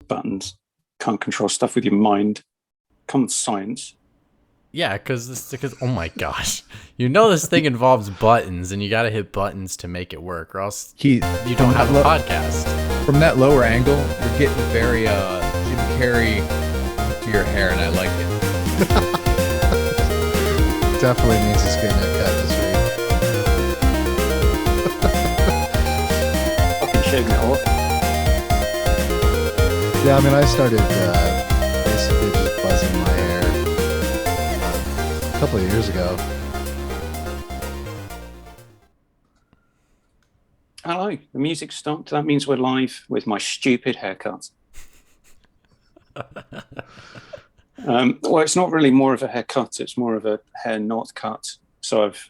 buttons. Can't control stuff with your mind. Common science. Yeah, because oh my gosh, this thing involves buttons, and you got to hit buttons to make it work, or else Keith, you don't have a podcast. From that lower angle, you're getting very Jim Carrey to your hair, and I like it. Definitely means he's getting a cut this week. Fucking shaving it off. Yeah, I mean, I started basically just buzzing my hair a couple of years ago. Hello, the music stopped. That means we're live with my stupid haircut. Well, it's not really more of a haircut, it's more of a hair not cut. So I've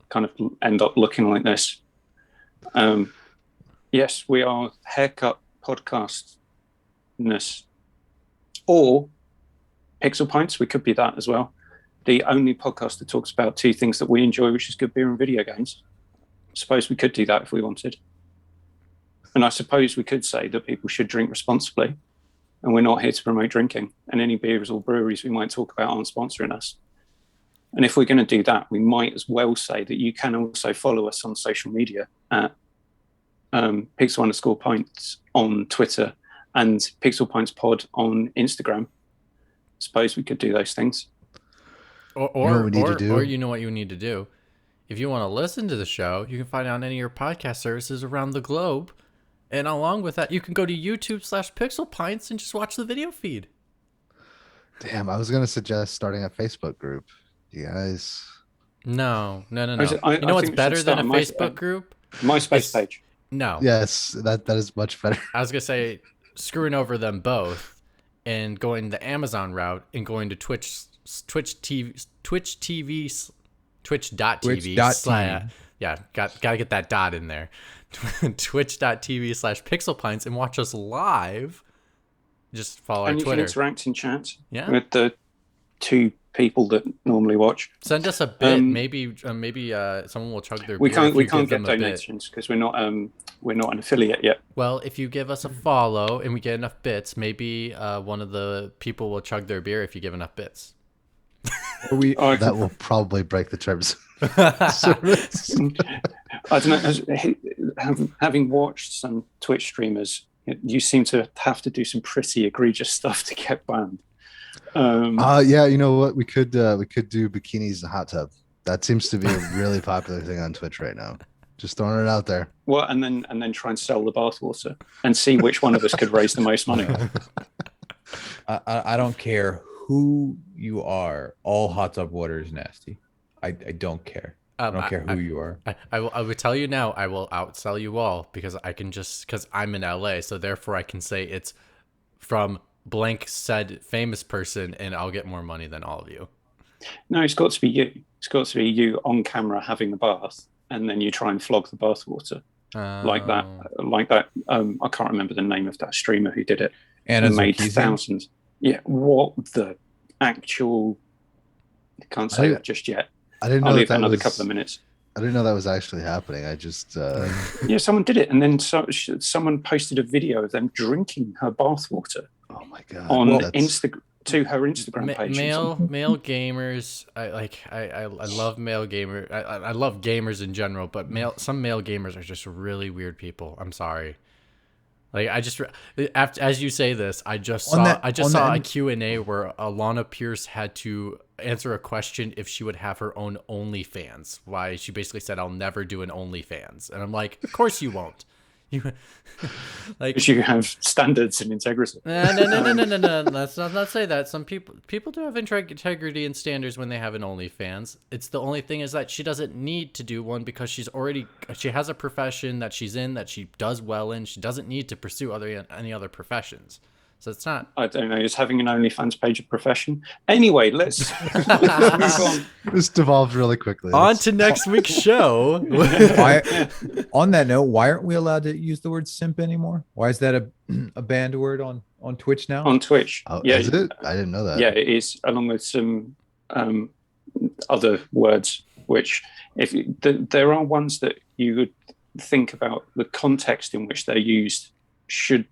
kind of end up looking like this. Yes, we are haircut podcastness. Or Pixel Pints, we could be that as well. The only podcast that talks about two things that we enjoy, which is good beer and video games. I suppose we could do that if we wanted. And I suppose we could say that people should drink responsibly. And we're not here to promote drinking. And any beers or breweries we might talk about aren't sponsoring us. And if we're going to do that, we might as well say that you can also follow us on social media at Pixel_Pints on Twitter and Pixel Pints Pod on Instagram. Suppose we could do those things. Or you know what you need to do. If you want to listen to the show, you can find it on any of your podcast services around the globe. And along with that, you can go to YouTube/Pixel Pints and just watch the video feed. Damn, I was going to suggest starting a Facebook group. You guys? No. You know I what's think we better should than a start Facebook group? MySpace page. No. Yes, that is much better. I was going to say screwing over them both and going the Amazon route and going to Twitch.tv. Yeah, got to get that dot in there. Twitch.tv/PixelPints and watch us live. Just follow our and Twitter. You can interact in chat with the two people that normally watch. Send us a bit. Maybe someone will chug their we beer. We can't get donations because we're not an affiliate yet. Well, if you give us a follow and we get enough bits, maybe one of the people will chug their beer if you give enough bits. That will probably break the terms. I don't know. Having watched some Twitch streamers, you seem to have to do some pretty egregious stuff to get banned. Yeah, you know what? We could do bikinis in a hot tub. That seems to be a really popular thing on Twitch right now. Just throwing it out there. Well, and then try and sell the bathwater and see which one of us could raise the most money. I don't care who you are. All hot tub water is nasty. I don't care. I don't care who you are. I would tell you now. I will outsell you all because I'm in LA, so therefore I can say it's from blank said famous person, and I'll get more money than all of you. No, it's got to be you. It's got to be you on camera having the bath, and then you try and flog the bath water like that. I can't remember the name of that streamer who did it. And made thousands. Yeah, what the actual? I can't say that just yet. I didn't know I'll leave another couple of minutes. I didn't know that was actually happening. I just yeah, someone did it, and then someone posted a video of them drinking her bathwater. Oh my god! On Instagram to her Instagram page. Male gamers, I love male gamers. I love gamers in general, but some male gamers are just really weird people. I'm sorry. Like as you say this, I just saw a Q&A where Alana Pierce had to answer a question if she would have her own OnlyFans. Why she basically said, "I'll never do an OnlyFans," and I'm like, "Of course you won't." You because you have standards and integrity. No. Let's not say that. Some people do have integrity and standards when they have an OnlyFans. It's the only thing is that she doesn't need to do one because she has a profession that she's in that she does well in. She doesn't need to pursue any other professions. So it's not. I don't know. Is having an OnlyFans page a profession? Anyway, let's move on. This devolved really quickly. On to next week's show. On that note, why aren't we allowed to use the word simp anymore? Why is that a banned word on Twitch now? On Twitch. Oh, yeah, is it? I didn't know that. Yeah, it is, along with some other words, which there are ones that you would think about the context in which they're used should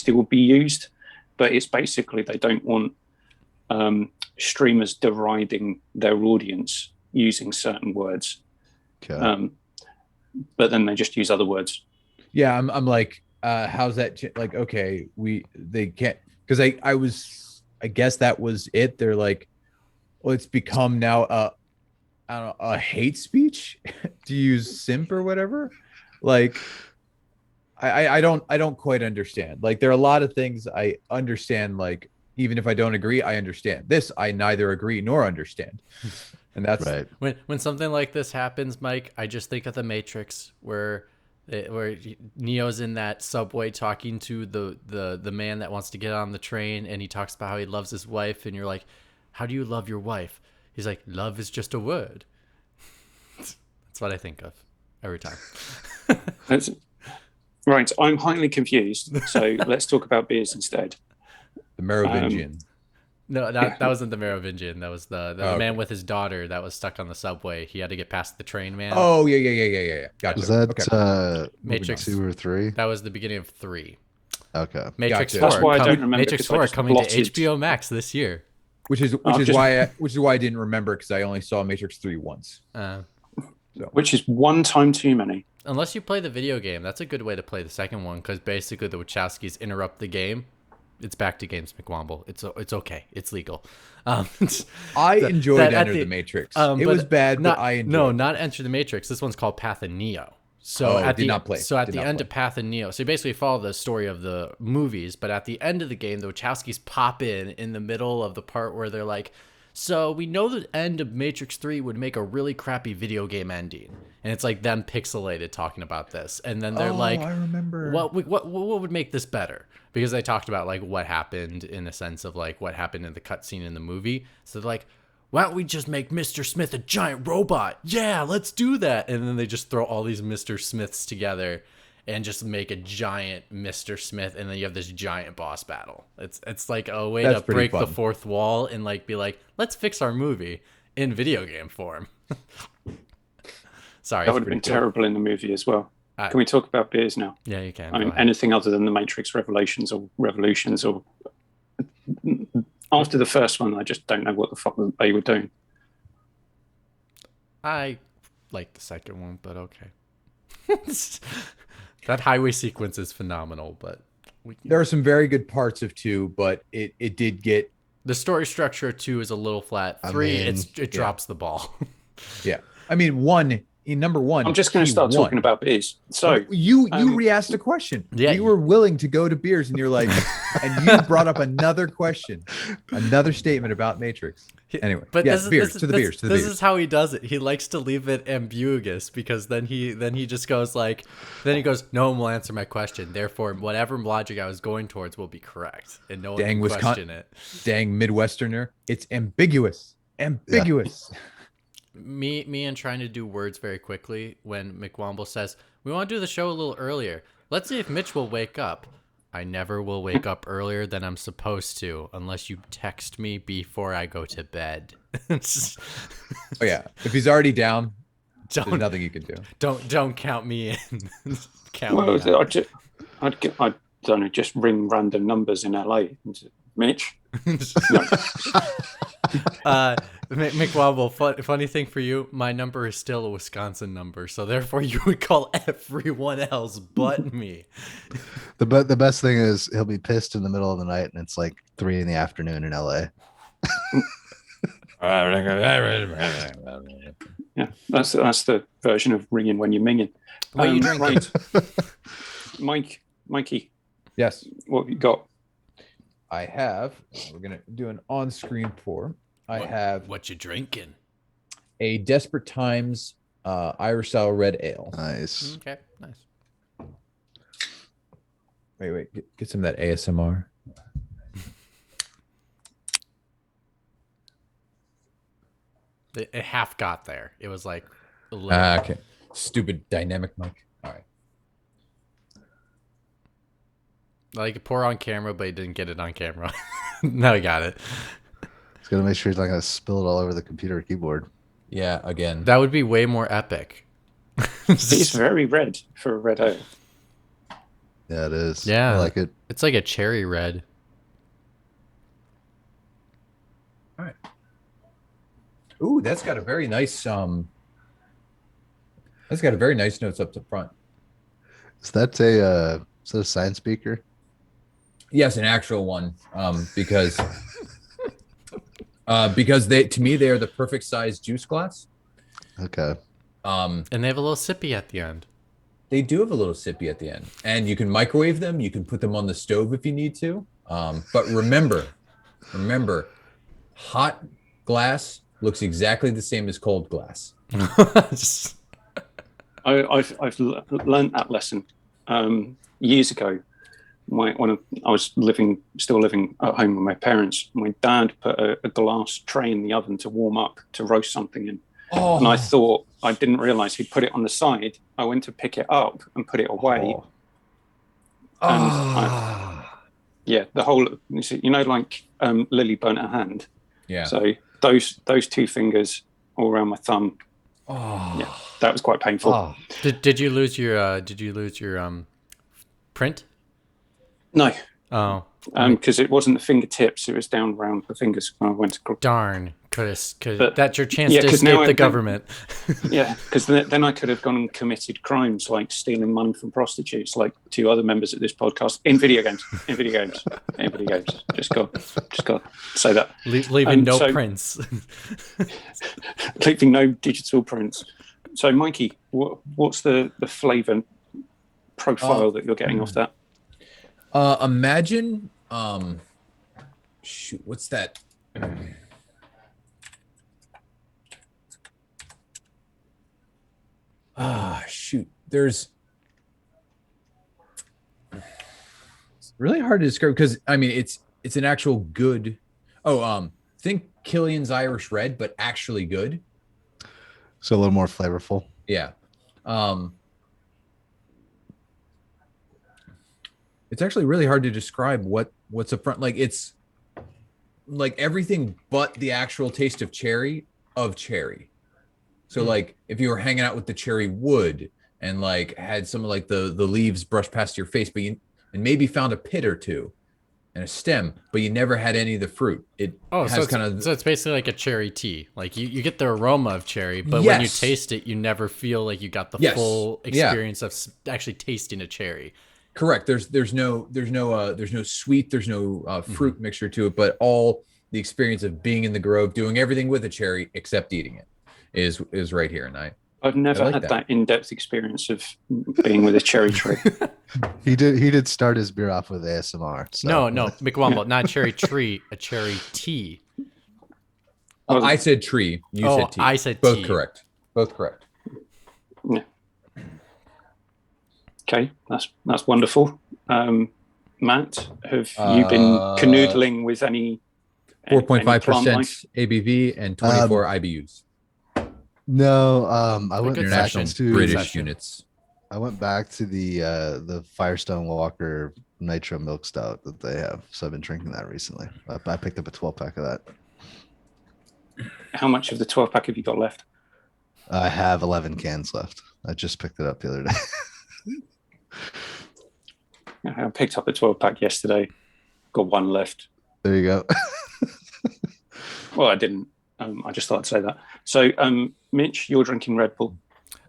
still be used, but it's basically they don't want streamers deriding their audience using certain words. Okay. But then they just use other words. Yeah, I'm like, how's that? Like, okay, they can't, because I guess that was it. They're like, well, it's become now I don't know, a hate speech to use simp or whatever. Like, I don't quite understand. Like, there are a lot of things I understand. Like, even if I don't agree, I understand. This I neither agree nor understand, and that's Right. When something like this happens, Mike, I just think of the Matrix where Neo's in that subway talking to the man that wants to get on the train, and he talks about how he loves his wife, and you're like, how do you love your wife? He's like, love is just a word. That's what I think of every time. Right, I'm highly confused. So let's talk about beers instead. the Merovingian. No, that wasn't the Merovingian. That was the Oh, man okay. with his daughter that was stuck on the subway. He had to get past the train man. Oh yeah. Gotcha. Was that Okay. Matrix 2 or 3? That was the beginning of 3. Okay. Matrix Gotcha. 4. That's why I don't remember, Matrix because I 4 just coming to blotted- HBO Max this year. Which is just- why I didn't remember, because I only saw Matrix 3 once. Which is one time too many. Unless you play the video game, that's a good way to play the second one, because basically the Wachowskis interrupt the game. It's back to games, McWomble. It's okay. It's legal. I enjoyed Enter the Matrix. It was bad, but I enjoyed. No, not Enter the Matrix. This one's called Path of Neo. So at the end of Path of Neo, so you basically follow the story of the movies, but at the end of the game, the Wachowskis pop in the middle of the part where they're like, so we know the end of Matrix 3 would make a really crappy video game ending. And it's like them pixelated talking about this. And then they're like, I remember. what would make this better? Because they talked about like what happened in the sense of like what happened in the cutscene in the movie. So they're like, why don't we just make Mr. Smith a giant robot? Yeah, let's do that. And then they just throw all these Mr. Smiths together and just make a giant Mr. Smith, and then you have this giant boss battle. It's like a way That's to pretty break the fun. fourth wall and like be like, let's fix our movie in video game form. Sorry, That would have been terrible in the movie as well. Can we talk about beers now? Yeah, you can. I Go mean, ahead. anything other than the Matrix Revelations or Revolutions, or after the first one, I just don't know what the fuck they were doing. I like the second one, but okay. That highway sequence is phenomenal, but There are some very good parts of 2, but it did get. the story structure of 2 is a little flat. 3, mean, it drops the ball. Yeah, I mean, number 1. I'm just going to he start won. talking about beers. So you re-asked a question. Yeah. You were willing to go to beers, and you're like, and you brought up another question, another statement about Matrix. Anyway, But yeah, this is, beers this, to the this- beers to the this beers. is how he does it. He likes to leave it ambiguous, because then he just goes like, then he goes, no one will answer my question. Therefore, whatever logic I was going towards will be correct, and no one Dang can Wisconsin- question it. Dang Midwesterner, it's ambiguous. Ambiguous. Me and trying to do words very quickly when McWomble says, we want to do the show a little earlier. Let's see if Mitch will wake up. I never will wake up earlier than I'm supposed to unless you text me before I go to bed. Oh yeah, if he's already down, there's don't nothing you can do. don't count me in. Count well, me out. I don't know, just ring random numbers in LA. Mitch? No. McWobble, funny thing for you, my number is still a Wisconsin number, so therefore you would call everyone else but me. The best thing is he'll be pissed in the middle of the night, and it's like 3 in the afternoon in LA. Yeah, that's the version of ringing when you're minging. What are you drinking? Right. Mikey, Yes, what have you got? I have. We're gonna do an on-screen pour. I have What you drinking? a Desperate Times Irish style red ale. Nice. Okay, nice. Wait, get some of that ASMR. It half got there. It was like a little. Okay. Stupid dynamic mic. All right. Like pour on camera, but he didn't get it on camera. Now he got it. He's gonna make sure he's not gonna spill it all over the computer or keyboard. Yeah, again. That would be way more epic. It's very red for a red ale. Yeah, it is. Yeah. I like it. It's like a cherry red. All right. Ooh, that's got a very nice that's got a very nice notes up to front. Is that a science speaker? Yes, an actual one. Because they, to me, they are the perfect size juice glass. Okay. And they have a little sippy at the end. They do have a little sippy at the end, and you can microwave them. You can put them on the stove if you need to. But remember, hot glass looks exactly the same as cold glass. I've learned that lesson years ago. When I was still living at home with my parents, my dad put a glass tray in the oven to warm up to roast something in. Oh. And I didn't realize he'd put it on the side. I went to pick it up and put it away. Yeah, the whole, like Lily burnt her hand. Yeah. So those two fingers all around my thumb. Yeah, that was quite painful. Did you lose your print? No. Oh. Because it wasn't the fingertips; it was down around the fingers when I went to. Darn, because that's your chance to now escape the government. Yeah, because then I could have gone and committed crimes like stealing money from prostitutes, like two other members of this podcast, in video games. Just got to say that. Leaving no prints. Leaving no digital prints. So, Mikey, what's the flavor profile that you're getting off that? Imagine, shoot, what's that? Shoot, it's really hard to describe because I mean it's an actual good. Think Killian's Irish Red, but actually good. So a little more flavorful. Yeah. It's actually really hard to describe what's up front. Like it's like everything but the actual taste of cherry. So like if you were hanging out with the cherry wood and like had some of like the leaves brush past your face, and maybe found a pit or two and a stem, but you never had any of the fruit. So it's basically like a cherry tea. Like you get the aroma of cherry, but when you taste it, you never feel like you got the full experience of actually tasting a cherry. Correct. There's no sweet, there's no fruit mixture to it, but all the experience of being in the grove, doing everything with a cherry except eating it is right here. And I've never had that in-depth experience of being with a cherry tree. He did start his beer off with ASMR. So. No, McWomble, not a cherry tree, a cherry tea. I said tree. You said tea. I said both tea. correct. Both correct. Yeah. Okay, that's wonderful. Matt, have you been canoodling with any 4.5% ABV and 24 IBUs? No, I went back to British units. I went back to the Firestone Walker Nitro Milk Stout that they have. So I've been drinking that recently. I picked up a 12-pack of that. How much of the 12-pack have you got left? I have 11 cans left. I just picked it up the other day. I picked up a 12-pack yesterday. Got one left. There you go. Well, I didn't. I just thought I'd say that. So, Mitch, you're drinking Red Bull.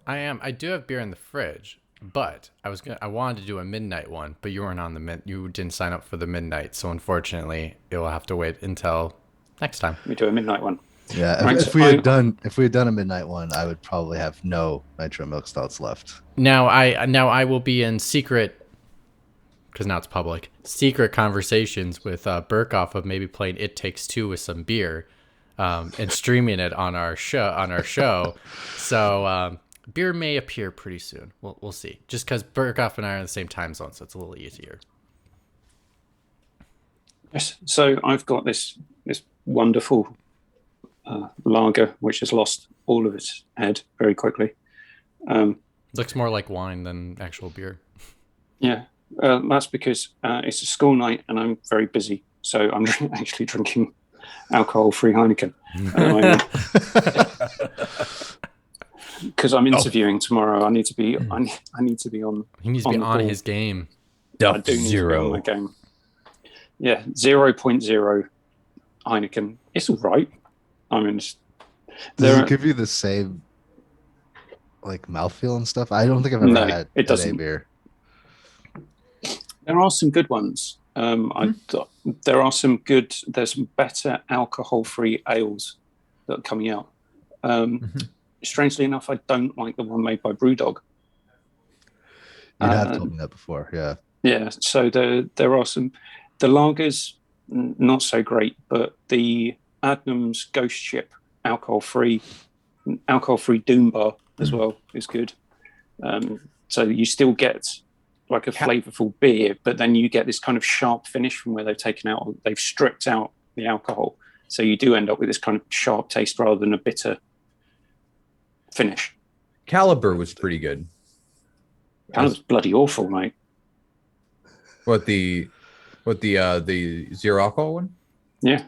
I am. I do have beer in the fridge, but I wanted to do a midnight one, but you weren't on you didn't sign up for the midnight, so unfortunately, it will have to wait until next time. We do a midnight one. Yeah, if we had done a midnight one, I would probably have no Nitro Milk Stouts left. Now I will be in secret, because now it's public, secret conversations with Burkoff of maybe playing It Takes Two with some beer, and streaming it on our show. So beer may appear pretty soon. We'll see. Just because Burkoff and I are in the same time zone, so it's a little easier. Yes. So I've got this wonderful lager which has lost all of its head very quickly. Looks more like wine than actual beer. Yeah. That's because it's a school night and I'm very busy, so I'm actually drinking alcohol-free Heineken because I'm interviewing tomorrow. I need to be on. He needs to be on his game. I do need to be on my game. Yeah, 0.0 Heineken. It's all right. I mean, does it give you the same like mouthfeel and stuff? I don't think I've ever had it doesn't. NA beer. There are some good ones. There are some good. There's some better alcohol-free ales that are coming out. Strangely enough, I don't like the one made by BrewDog. You have told me that before, yeah. Yeah. So there are some. The lagers not so great, but the Adnams Ghost Ship alcohol-free Doom Bar as well is good. So you still get like a flavorful beer, but then you get this kind of sharp finish from where they've stripped out the alcohol. So you do end up with this kind of sharp taste rather than a bitter finish. Caliber was pretty good. Caliber's bloody awful, mate. What the zero alcohol one? Yeah.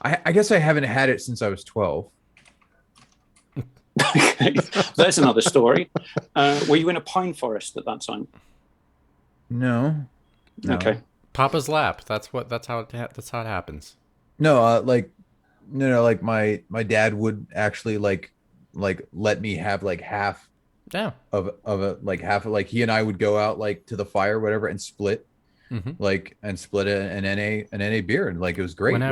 I guess I haven't had it since I was 12. There's another story. Were you in a pine forest at that time? No. Okay. Papa's lap. That's how it happens. No, like my dad would actually like let me have like half of a like half of, like he and I would go out like to the fire or whatever and split split an NA beer, and like it was great. When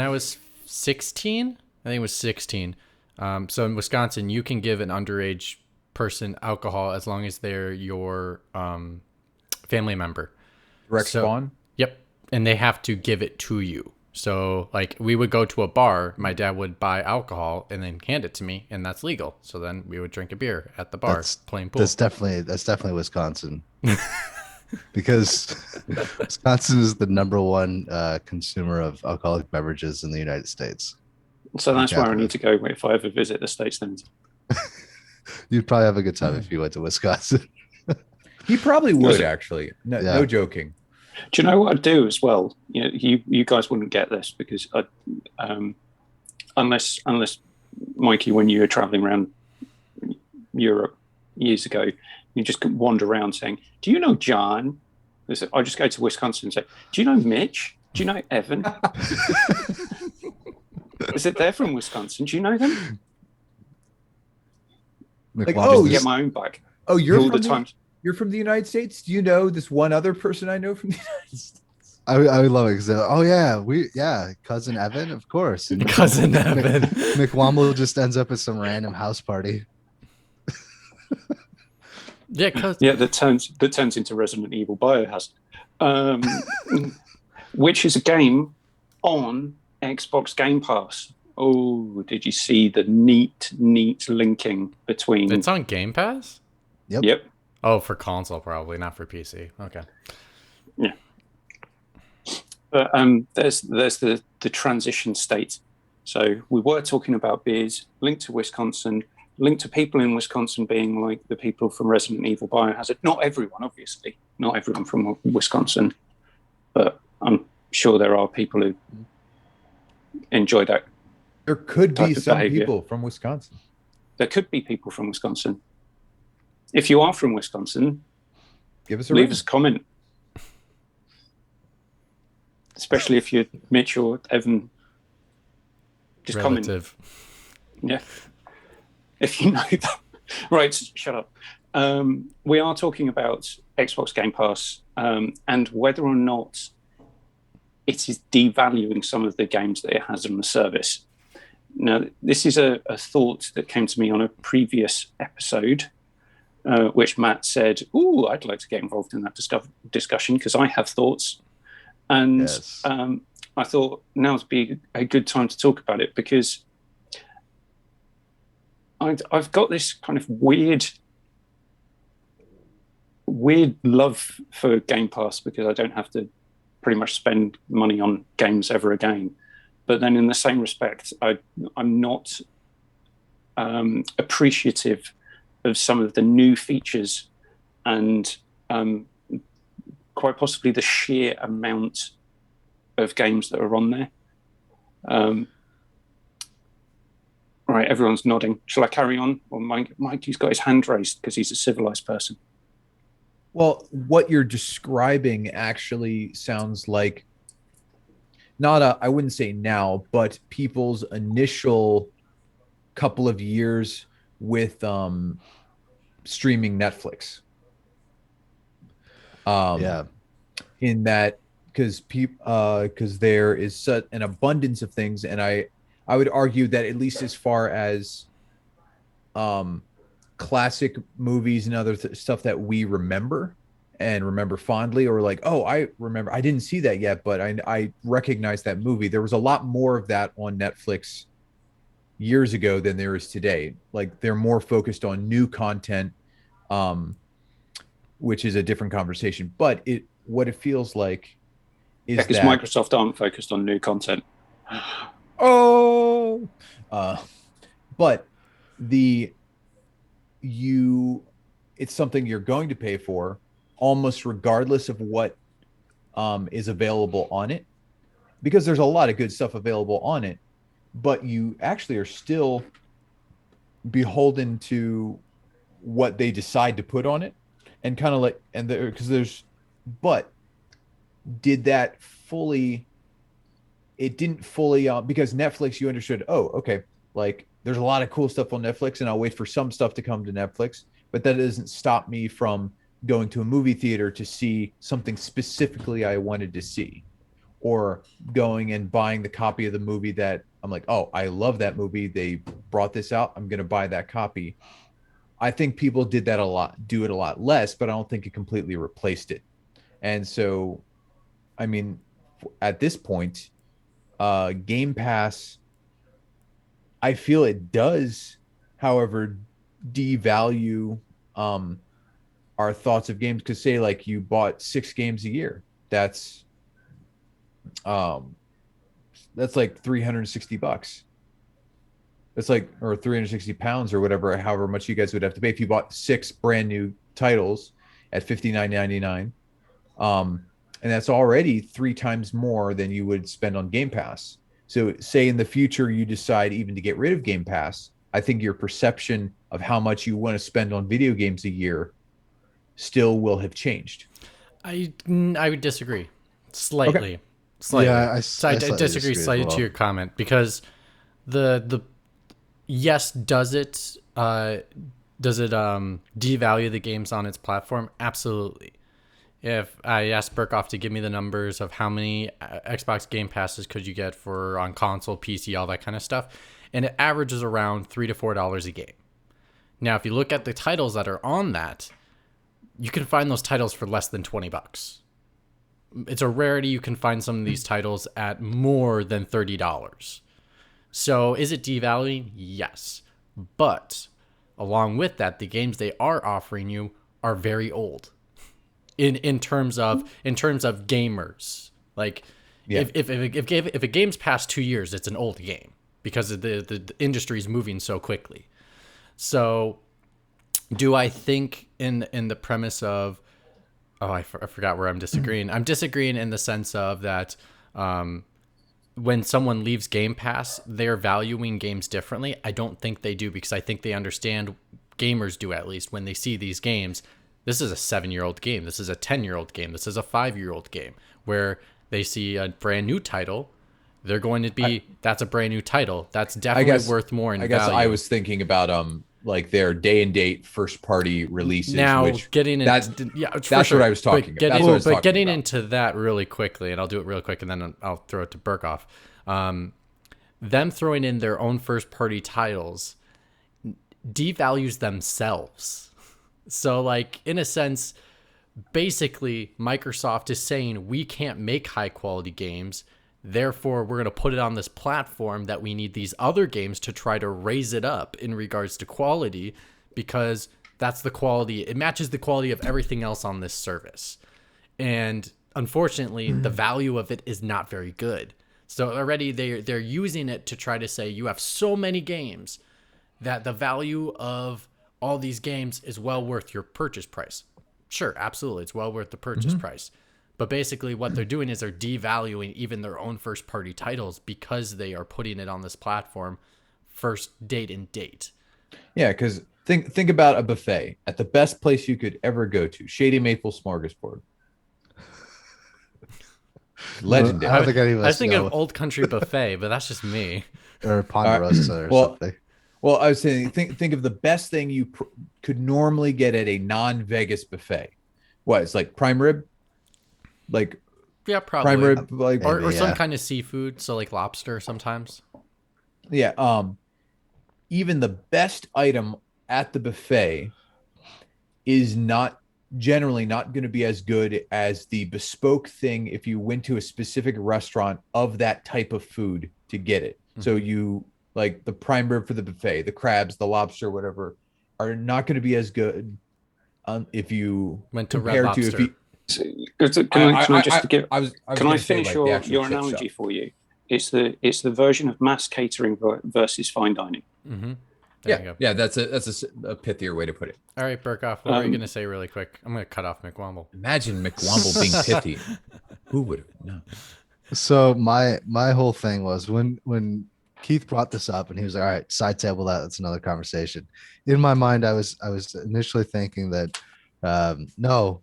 I was 16, I think it was 16. So in Wisconsin, you can give an underage person alcohol as long as they're your family member. Direct spawn? Yep. And they have to give it to you. So like we would go to a bar, my dad would buy alcohol and then hand it to me, and that's legal. So then we would drink a beer at the bar playing pool. That's definitely Wisconsin. Because Wisconsin is the number one consumer of alcoholic beverages in the United States. So that's where I need to go if I ever visit the States then. You'd probably have a good time if you went to Wisconsin. He probably would, actually. No joking. Do you know what I'd do as well? You guys wouldn't get this because unless Mikey, when you were traveling around Europe years ago, you just wander around saying, "Do you know John?" I just go to Wisconsin and say, "Do you know Mitch? Do you know Evan?" Is it they're from Wisconsin? Do you know them? Like, get my own bag. Oh, you're from the United States? Do you know this one other person I know from the United States? I would love it because cousin Evan, of course. And cousin Evan. McWomble just ends up at some random house party. That turns into Resident Evil Biohazard, which is a game on Xbox Game Pass. Oh, did you see the neat linking between? It's on Game Pass? Yep. Oh, for console probably, not for PC. Okay. Yeah. But there's the transition state. So we were talking about beers linked to Wisconsin, linked to people in Wisconsin being like the people from Resident Evil Biohazard. Not everyone, obviously. Not everyone from Wisconsin. But I'm sure there are people who enjoy that. There could be some people from Wisconsin. There could be people from Wisconsin. If you are from Wisconsin, leave us a comment. Especially if you're Mitch or Evan. Just relative. Comment. Yeah. If you know that. Right, shut up. We are talking about Xbox Game Pass and whether or not it is devaluing some of the games that it has on the service. Now, this is a thought that came to me on a previous episode, which Matt said, "Ooh, I'd like to get involved in that discussion because I have thoughts." And yes. I thought now would be a good time to talk about it because I've got this kind of weird love for Game Pass because I don't have to pretty much spend money on games ever again. But then in the same respect, I'm not appreciative of some of the new features and quite possibly the sheer amount of games that are on there. Right, everyone's nodding. Shall I carry on? Or Mikey's got his hand raised because he's a civilized person. Well, what you're describing actually sounds like not a, I wouldn't say now, but people's initial couple of years with streaming Netflix. Um Yeah, in that because there is such an abundance of things, and I would argue that at least as far as um classic movies and other stuff that we remember and remember fondly, or like, oh, I remember I didn't see that yet, but I recognize that movie. There was a lot more of that on Netflix years ago than there is today. Like they're more focused on new content, um, which is a different conversation. But it what it feels like is Because that Microsoft aren't focused on new content. oh, uh, but the you it's something you're going to pay for almost regardless of what is available on it, because there's a lot of good stuff available on it, but you actually are still beholden to what they decide to put on it, and kind of like, and there because there's but did that fully it didn't fully because Netflix, you understood, oh, okay, like there's a lot of cool stuff on Netflix and I'll wait for some stuff to come to Netflix, but that doesn't stop me from going to a movie theater to see something specifically I wanted to see, or going and buying the copy of the movie that I'm like, oh, I love that movie. They brought this out. I'm going to buy that copy. I think people did that a lot, do it a lot less, but I don't think it completely replaced it. And so, I mean, at this point, Game Pass, I feel it does, however, devalue um, our thoughts of games. Because say like you bought 6 games a year, that's um, that's like $360. That's like, or 360 pounds or whatever, however much you guys would have to pay if you bought 6 brand new titles at 59.99. Um, and that's already 3 times more than you would spend on Game Pass. So, say in the future you decide even to get rid of Game Pass, I think your perception of how much you want to spend on video games a year still will have changed. I would disagree Okay. slightly, slightly. yeah, I, So I I slightly disagree disagree as slightly to well. your comment because the yes, does it devalue the games on its platform? Absolutely. If I asked Burkoff to give me the numbers of how many Xbox Game Passes could you get for on console, PC, all that kind of stuff, and it averages around $3 to $4 a game. Now, if you look at the titles that are on that, you can find those titles for less than $20. It's a rarity you can find some of these titles at more than $30. So is it devaluing? Yes. But along with that, the games they are offering you are very old in terms of gamers. Like Yeah. if a game's past 2 years, it's an old game because the industry is moving so quickly. So do I think in the premise of I forgot where I'm disagreeing. I'm disagreeing in the sense of that when someone leaves Game Pass, they're valuing games differently. I don't think they do, because I think they understand, gamers do at least, when they see these games. This is a 7-year-old game. This is a 10-year-old game. This is a 5-year-old game, where they see a brand new title. They're going to be, that's a brand new title. That's I definitely guess worth more in I guess value. I was thinking about like their day and date first party releases, Now which getting that into for that's sure. what I was talking But about. That's what I was talking getting about. into that really quickly, and I'll do it real quick, and then I'll throw it to Burkoff. Them throwing in their own first party titles devalues themselves. So, like, in a sense, basically Microsoft is saying we can't make high quality games, therefore we're going to put it on this platform that we need these other games to try to raise it up in regards to quality, because that's the quality, it matches the quality of everything else on this service. And unfortunately the value of it is not very good. So already they're using it to try to say you have so many games that the value of all these games is well worth your purchase price. Sure, absolutely, it's well worth the purchase price. But basically what they're doing is they're devaluing even their own first party titles because they are putting it on this platform first date and date. Yeah, because Think about a buffet at the best place you could ever go to, Shady Maple Smorgasbord. I Legendary. don't think any of I was us thinking know, of Old Country Buffet, but that's just me. or All right. Ponderosa or Well, something. well, I was saying, think of the best thing you could normally get at a non-Vegas buffet. What? It's like prime rib, like Yeah, prime probably. rib, like Or Maybe, some yeah. kind of seafood, so like lobster sometimes. yeah. Even the best item at the buffet is not generally not going to be as good as the bespoke thing if you went to a specific restaurant of that type of food to get it. So you like the prime rib for the buffet, the crabs, the lobster, whatever, are not going to be as good if you Went to Red compare to if Lobster. you. So, can I just give? I was Can I going to say finish like the actual your chip analogy stuff. for you? It's the version of mass catering versus fine dining. Mm-hmm. There you go. Yeah, that's a pithier way to put it. All right, Burkoff, what were you going to say really quick? I'm going to cut off McWomble. Imagine McWomble being pithy. Who would have? No. So my whole thing was when Keith brought this up and he was like, all right, side table that. That's another conversation. In my mind, I was initially thinking that no,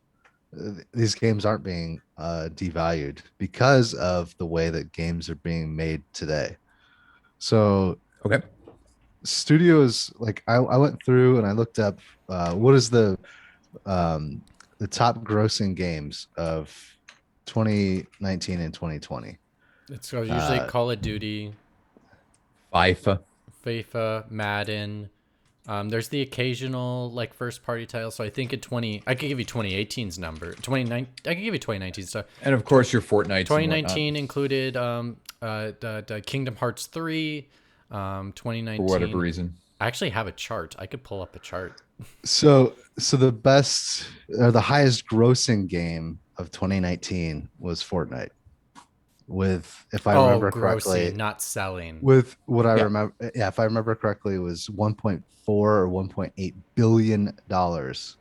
these games aren't being devalued because of the way that games are being made today. So Okay. studios, like I went through and I looked up what is the top grossing games of 2019 and 2020. It's usually Call of Duty, FIFA. FIFA, Madden. There's the occasional like first party title. So I think in 20, I could give you 2018's number. 29, I could give you 2019 stuff. And of course, your Fortnite. 2019 included the Kingdom Hearts 3. 2019 for whatever reason. I actually have a chart. I could pull up a chart. So the best or the highest grossing game of 2019 was Fortnite. With, if I remember correctly, not selling. with what I remember, yeah, if I remember correctly, it was 1.4 or 1.8 billion dollars.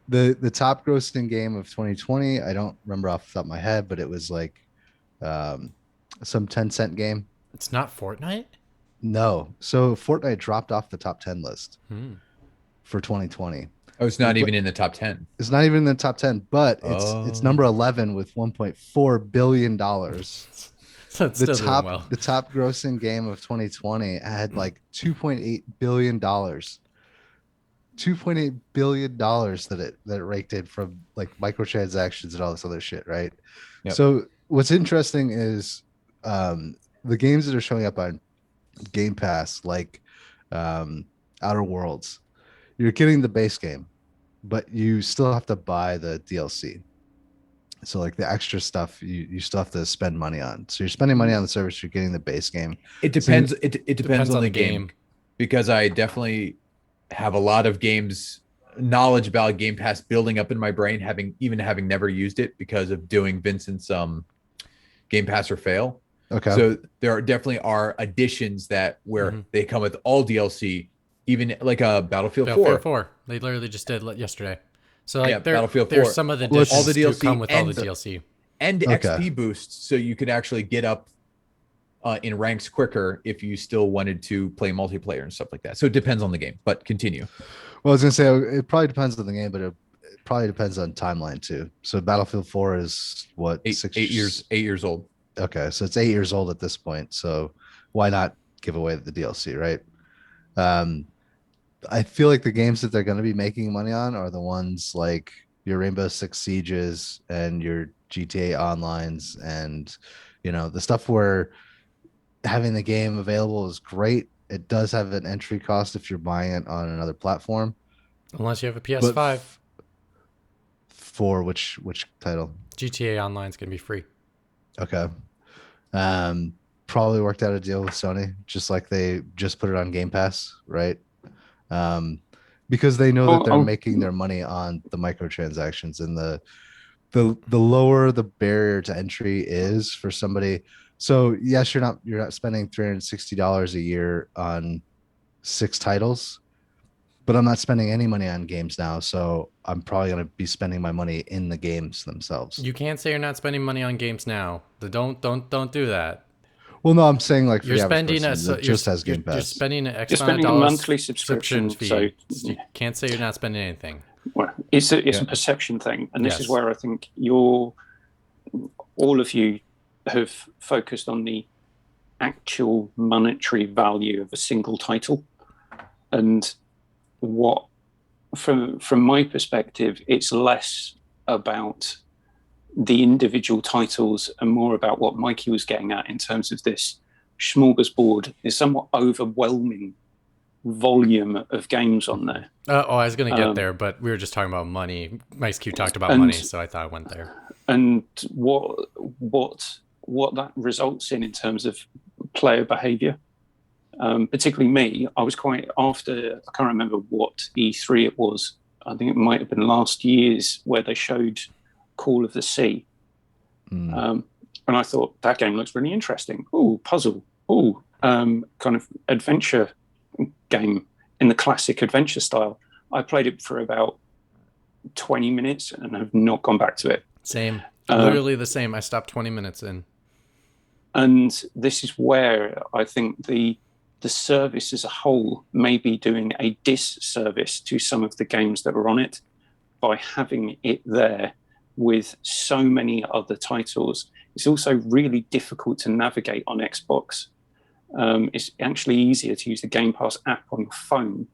The top grossing game of 2020, I don't remember off the top of my head, but it was like some 10-cent game. It's not Fortnite? No. So Fortnite dropped off the top 10 list for 2020. Oh, it's not even in the top 10. It's not even in the top 10, but it's number 11 with 1.4 billion dollars. So it's still doing well. The top grossing game of 2020 had like 2.8 billion dollars. 2.8 billion dollars that it raked in from like microtransactions and all this other shit, right? Yep. So what's interesting is the games that are showing up on Game Pass, like Outer Worlds, you're getting the base game, but you still have to buy the DLC. So like the extra stuff you still have to spend money on. So you're spending money on the service, you're getting the base game. It depends. It depends on the game, because I definitely have a lot of games knowledge about Game Pass building up in my brain, having never used it because of doing Vincent's Game Pass or fail. Okay. So there definitely are additions that where they come with all DLC, even like a Battlefield 4. They literally just did yesterday. So like Battlefield 4. There's some of the additions all the DLC come with all the DLC. And XP boosts, so you could actually get up in ranks quicker if you still wanted to play multiplayer and stuff like that. So it depends on the game, but continue. Well, I was gonna say it probably depends on the game, but it probably depends on timeline too. So Battlefield 4 is what, 8 years old. Okay, so it's 8 years old at this point. So why not give away the DLC, right? I feel like the games that they're going to be making money on are the ones like your Rainbow Six Sieges and your GTA Onlines, and the stuff where having the game available is great. It does have an entry cost if you're buying it on another platform, unless you have a PS5. For which title? GTA Online is going to be free. Okay. Probably worked out a deal with Sony, just like they just put it on Game Pass, right? Because they know that they're making their money on the microtransactions, and the lower the barrier to entry is for somebody. So yes, you're not spending $360 a year on 6 titles, but I'm not spending any money on games now, so I'm probably going to be spending my money in the games themselves. You can't say you're not spending money on games now. Don't do that. Well, no, I'm saying like for You're the average spending person that just has Game you're Pass. spending an You're X amount of spending a dollars monthly subscription, fee. so You can't say you're not spending anything. well, it's a Yeah. perception thing, and this is Yes. where I think all of you have focused on the actual monetary value of a single title, and what from my perspective, it's less about the individual titles and more about what Mikey was getting at in terms of this smorgasbord, is somewhat overwhelming volume of games on there. I was going to get there, but we were just talking about money. Mike's Q talked about and- money, so I thought I went there. And what that results in terms of player behavior. Particularly me, I was quite after, I can't remember what E3 it was. I think it might have been last year's where they showed Call of the Sea. And I thought that game looks really interesting. Oh, puzzle. Oh, kind of adventure game in the classic adventure style. I played it for about 20 minutes and have not gone back to it. Same. Literally the same. I stopped 20 minutes in. And this is where I think the service as a whole may be doing a disservice to some of the games that are on it by having it there with so many other titles. It's also really difficult to navigate on Xbox. It's actually easier to use the Game Pass app on your phone,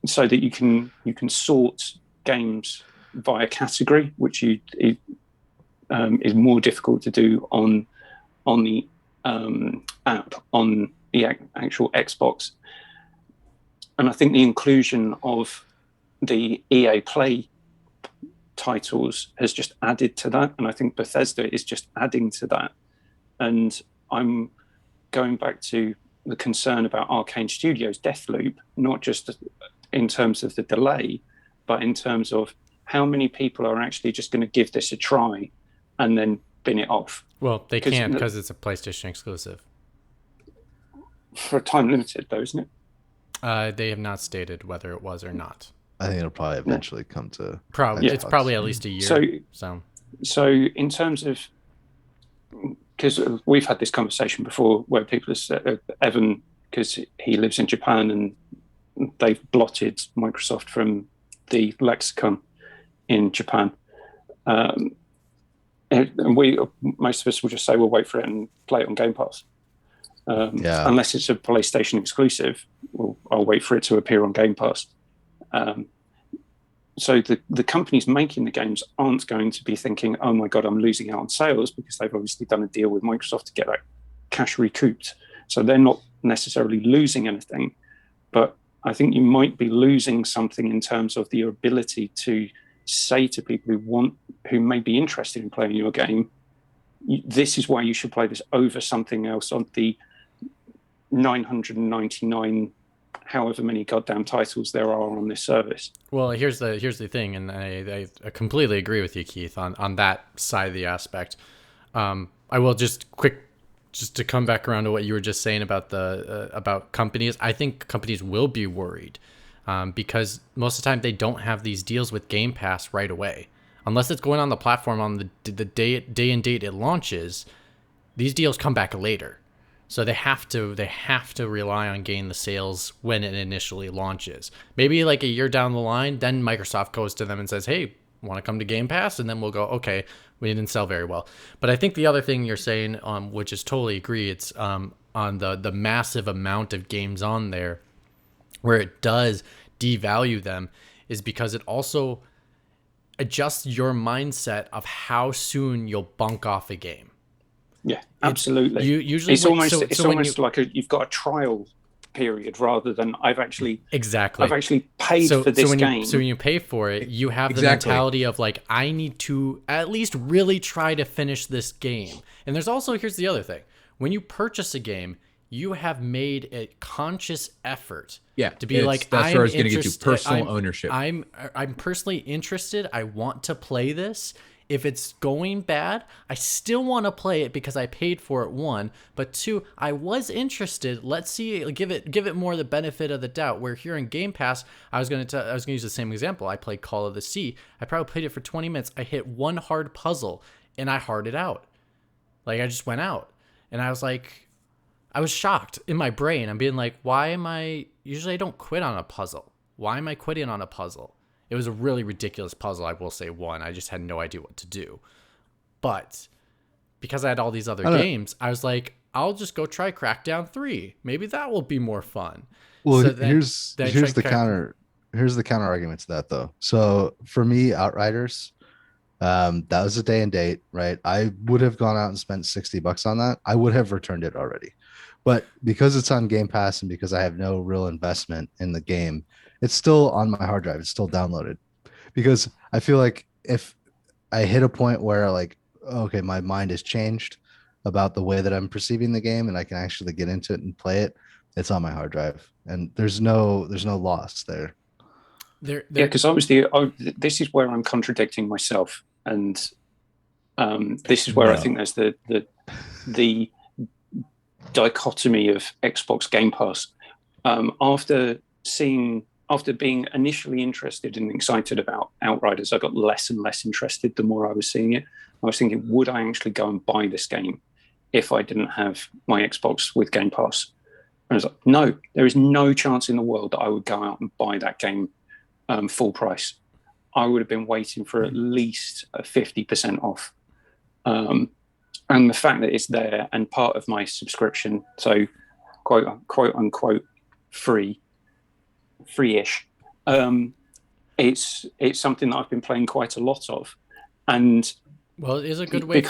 so that you can sort games via category, which is more difficult to do on the app on the actual Xbox. And I think the inclusion of the EA Play titles has just added to that, and I think Bethesda is just adding to that. And I'm going back to the concern about Arcane Studios' Deathloop, not just in terms of the delay, but in terms of how many people are actually just going to give this a try and then bin it off. Well, they can't because it's a PlayStation exclusive. For time limited, though, isn't it? They have not stated whether it was or not. I think it'll probably eventually come to Probably, Xbox. it's probably at least a year. So in terms of, because we've had this conversation before where people have said, Evan, because he lives in Japan and they've blotted Microsoft from the lexicon in Japan. And most of us will just say, we'll wait for it and play it on Game Pass. Unless it's a PlayStation exclusive, I'll wait for it to appear on Game Pass. So the companies making the games aren't going to be thinking, oh my God, I'm losing out on sales, because they've obviously done a deal with Microsoft to get that cash recouped. So they're not necessarily losing anything, but I think you might be losing something in terms of the ability to say to people who may be interested in playing your game, this is why you should play this over something else on the 999 however many goddamn titles there are on this service. Well, here's the thing, and I completely agree with you, Keith, on that side of the aspect. I will just to come back around to what you were just saying about about companies. I think companies will be worried because most of the time they don't have these deals with Game Pass right away, unless it's going on the platform on the day and date it launches. These deals come back later. So they have to rely on getting the sales when it initially launches. Maybe like a year down the line, then Microsoft goes to them and says, hey, want to come to Game Pass? And then we'll go, okay, we didn't sell very well. But I think the other thing you're saying, which is totally agree, it's on the massive amount of games on there where it does devalue them, is because it also adjusts your mindset of how soon you'll bunk off a game. Yeah, absolutely. It's almost like you've got a trial period rather than I've actually paid for this game. So when you pay for it, you have the mentality of like, I need to at least really try to finish this game. And there's also, here's the other thing. When you purchase a game, you have made a conscious effort to be like, that's where I was going to get to personal ownership. I'm personally interested. I want to play this. If it's going bad, I still want to play it because I paid for it, one. But two, I was interested. Let's see, give it more the benefit of the doubt. Where here in Game Pass, I was going to use the same example. I played Call of the Sea. I probably played it for 20 minutes. I hit one hard puzzle and I harded out. Like I just went out. And I was like, I was shocked in my brain. I'm being like, why am I, usually I don't quit on a puzzle. Why am I quitting on a puzzle? It was a really ridiculous puzzle, I will say. One, I just had no idea what to do. But because I had all these other games, I was like, I'll just go try Crackdown 3. Maybe that will be more fun. Well, So here's the counter argument to that though. So for me, Outriders, that was a day and date, right? I would have gone out and spent $60 on that. I would have returned it already. But because it's on Game Pass and because I have no real investment in the game, it's still on my hard drive. It's still downloaded because I feel like if I hit a point where like, okay, my mind has changed about the way that I'm perceiving the game and I can actually get into it and play it, it's on my hard drive. And there's no loss there. Yeah, because this is where I'm contradicting myself. And this is where I think there's the dichotomy of Xbox Game Pass. After being initially interested and excited about Outriders, I got less and less interested the more I was seeing it. I was thinking, would I actually go and buy this game if I didn't have my Xbox with Game Pass? And I was like, no, there is no chance in the world that I would go out and buy that game full price. I would have been waiting for at least a 50% off. And the fact that it's there and part of my subscription, so quote unquote free-ish, it's something that I've been playing quite a lot of. And well, it's a good way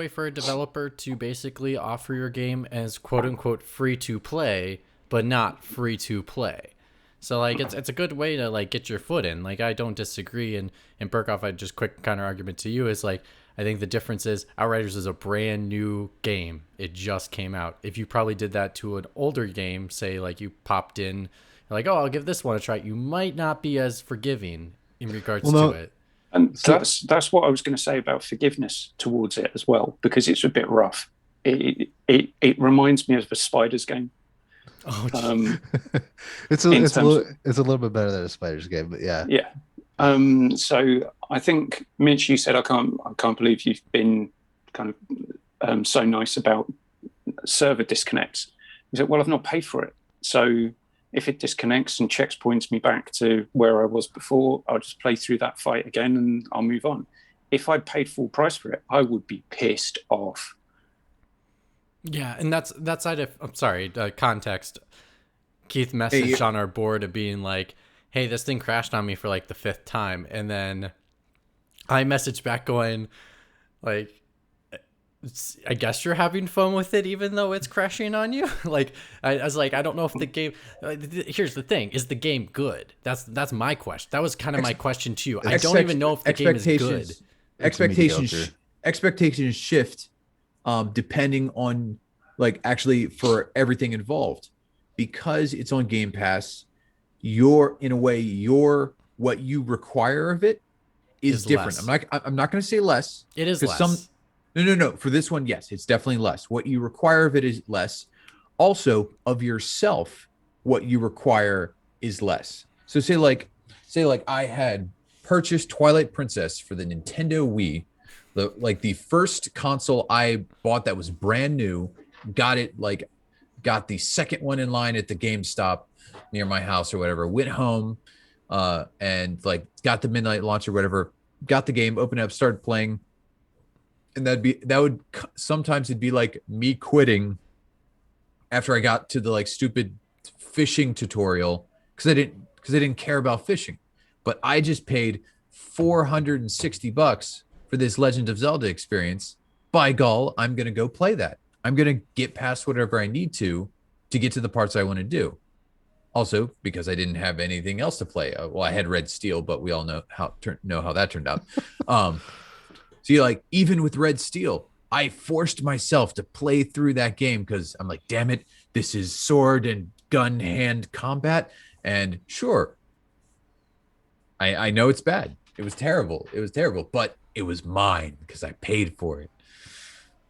for a developer to basically offer your game as quote unquote free to play, but not free to play. So like it's a good way to like get your foot in. Like I don't disagree. And Burkoff, I just quick counter argument to you is like I think the difference is Outriders is a brand new game. It just came out. If you probably did that to an older game, say like you popped in, like, oh, I'll give this one a try, you might not be as forgiving in regards to it. And that's what I was going to say about forgiveness towards it as well, because it's a bit rough. It reminds me of a Spiders game. Oh, it's a little bit better than a Spiders game, but yeah. So I think Mitch, you said I can't believe you've been kind of so nice about server disconnects. You said, well, I've not paid for it, so if it disconnects and checkpoints me back to where I was before, I'll just play through that fight again and I'll move on. If I'd paid full price for it, I would be pissed off. Yeah, and that's side of, I'm sorry, context. Keith messaged on our board of being like, hey, this thing crashed on me for like the 5th time. And then I messaged back going like, I guess you're having fun with it even though it's crashing on you. Like I was like, I don't know if the game, here's the thing, is the game good? That's my question. That was kind of my question to you. I don't even know if the game is good. Expectations shift depending on like actually for everything involved, because it's on Game Pass. What you require of it is different. Less. I'm not going to say less. It is less. No. For this one, yes, it's definitely less. What you require of it is less. Also, of yourself, what you require is less. So say like I had purchased Twilight Princess for the Nintendo Wii, the first console I bought that was brand new. Got the second one in line at the GameStop near my house or whatever. Went home, and like got the midnight launch or whatever. Got the game, opened it up, started playing. And sometimes it'd be like me quitting after I got to the like stupid fishing tutorial because I didn't care about fishing. But I just paid $460 for this Legend of Zelda experience. By gall, I'm gonna go play that. I'm gonna get past whatever I need to get to the parts I want to do. Also, because I didn't have anything else to play. Well, I had Red Steel, but we all know how that turned out. So you're like, even with Red Steel, I forced myself to play through that game because I'm like, damn it, this is sword and gun hand combat. And sure, I know it's bad. It was terrible. But it was mine because I paid for it.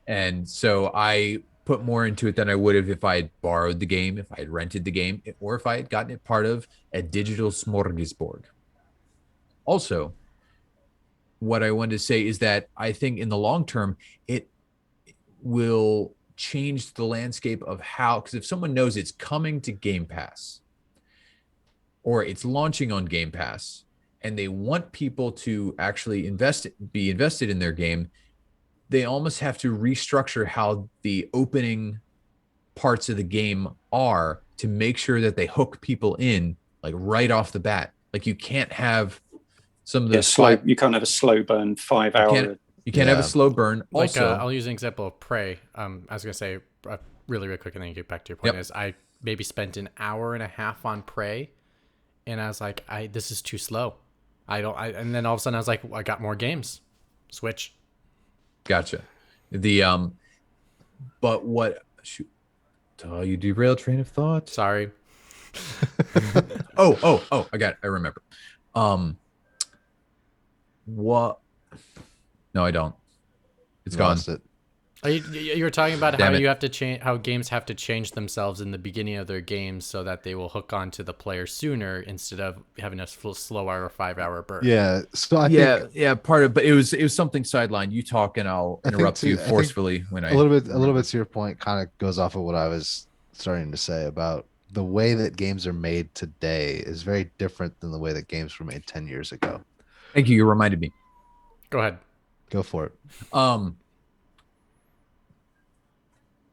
And so I put more into it than I would have if I had borrowed the game, if I had rented the game, or if I had gotten it part of a digital smorgasbord. Also, what I wanted to say is that I think in the long term, it will changed the landscape of how, because if someone knows it's coming to Game Pass or it's launching on Game Pass and they want people to actually be invested in their game, they almost have to restructure how the opening parts of the game are to make sure that they hook people in like right off the bat. Like you can't have some of those you can't have a slow burn 5 hour. You can't have a slow burn. Like Also, I'll use an example of Prey. I was gonna say really quick, and then get back to your point. Is I maybe spent an hour and a half on Prey, and I was like, this is too slow. And then all of a sudden I was like, well, I got more games. Switch. Gotcha. But what? Shoot, you derailed train of thought. Sorry. Oh! I got it. I remember. What? No, I don't. It's gone. Lost it. You were talking about Damn how it. you have to change, how games have to change themselves in the beginning of their games so that they will hook on to the player sooner instead of having a slow hour or 5 hour burn. Yeah. So I think part of, but it was something sideline. You talk and I'll interrupt you forcefully when a little bit to your point kind of goes off of what I was starting to say about the way that games are made today is very different than the way that games were made 10 years ago. Thank you. You reminded me. Go ahead. Go for it.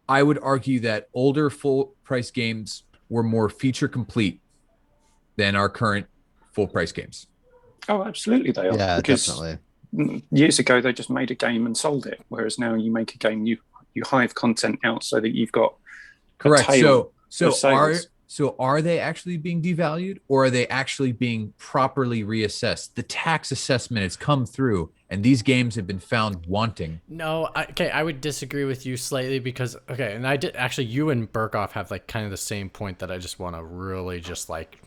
I would argue that older full price games were more feature complete than our current full price games. Oh, absolutely they are. Yeah, because definitely. Years ago, they just made a game and sold it, whereas now you make a game, you hive content out so that you've got correct. So are are they actually being devalued, or are they actually being properly reassessed? The tax assessment has come through, and these games have been found wanting. No, I would disagree with you slightly because and I did actually. You and Burkoff have like kind of the same point that I just want to really just like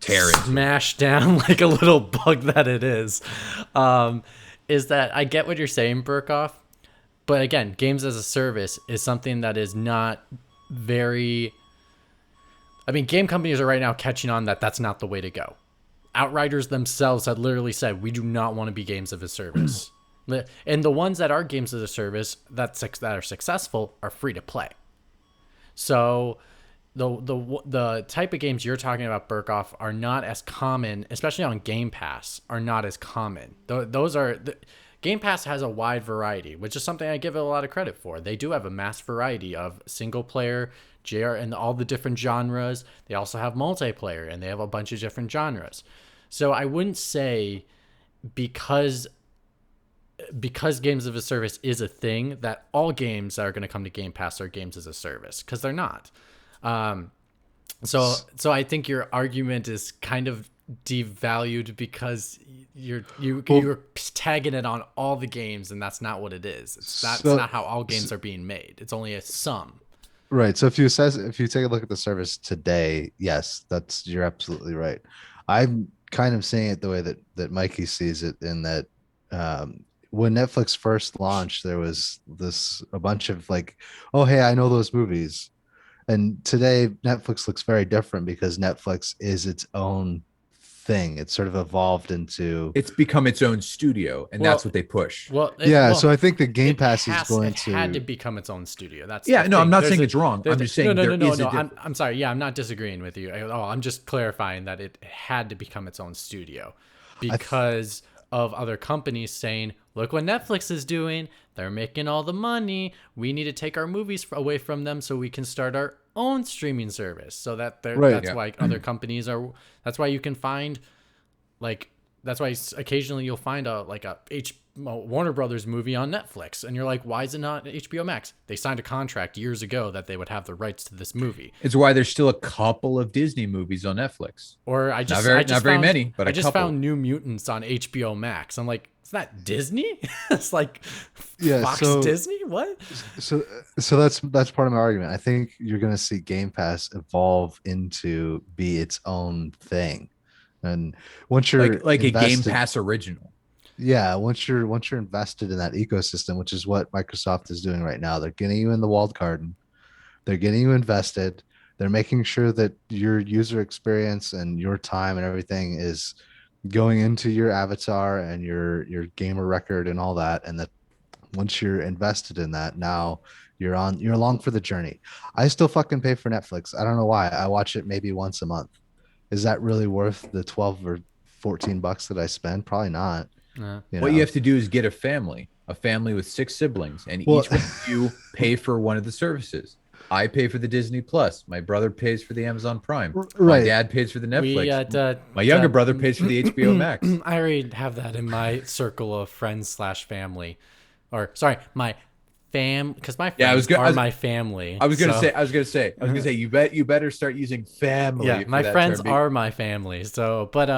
smash down like a little bug that it is. Is that I get what you're saying, Burkoff, but again, games as a service is something that is not very. I mean, game companies are right now catching on that that's not the way to go. Outriders themselves had literally said, we do not want to be games of a service. And the ones that are games of a service that are successful are free to play. So the type of games you're talking about, Burkoff, are not as common, especially on Game Pass, are not as common. Game Pass has a wide variety, which is something I give it a lot of credit for. They do have a mass variety of single player, JR, and all the different genres. They also have multiplayer, and they have a bunch of different genres. So I wouldn't say because games of a service is a thing that all games that are going to come to Game Pass are games as a service, because they're not. So I think your argument is kind of devalued because you're tagging it on all the games, and that's not what it is. That's not how all games are being made. It's only a sum. Right. So if you take a look at the service today, yes, you're absolutely right. I'm kind of seeing it the way that Mikey sees it, in that when Netflix first launched, there was a bunch of like, oh hey, I know those movies. And today Netflix looks very different because Netflix is its own thing. It's sort of evolved into, it's become its own studio, and that's what they push. So I think the Game Pass had to become its own studio. I'm not saying it's wrong. I'm just saying no. I'm sorry. Yeah, I'm not disagreeing with you. I'm just clarifying that it had to become its own studio because of other companies saying, look what Netflix is doing. They're making all the money. We need to take our movies away from them so we can start our own streaming service. So that why other companies are. That's why you can find, like, that's why occasionally you'll find a Warner Brothers movie on Netflix, and you're like, why is it not HBO Max? They signed a contract years ago that they would have the rights to this movie. It's why there's still a couple of Disney movies on Netflix. Or not very many, but I just found New Mutants on HBO Max. I'm like, it's not Disney. It's like Fox Disney. What? So that's part of my argument. I think you're going to see Game Pass evolve into be its own thing, and once you're like a Game Pass original. Yeah, once you're invested in that ecosystem, which is what Microsoft is doing right now, they're getting you in the walled garden, they're getting you invested, they're making sure that your user experience and your time and everything is going into your avatar and your gamer record and all that, and that once you're invested in that, now You're along for the journey. I still fucking pay for Netflix. I don't know why. I watch it maybe once a month. Is that really worth the 12 or 14 bucks that I spend? Probably not. What you have to do is get a family with 6 siblings, and Well, each one of you pay for one of the services. I pay for the Disney Plus. My brother pays for the Amazon Prime. My right. dad pays for the Netflix. We, My younger brother pays for the HBO Max. I already have that in my circle of friends / family, or sorry, my because my friends are my family. I was gonna say, you better start using family. Yeah, my friends are my family. So, but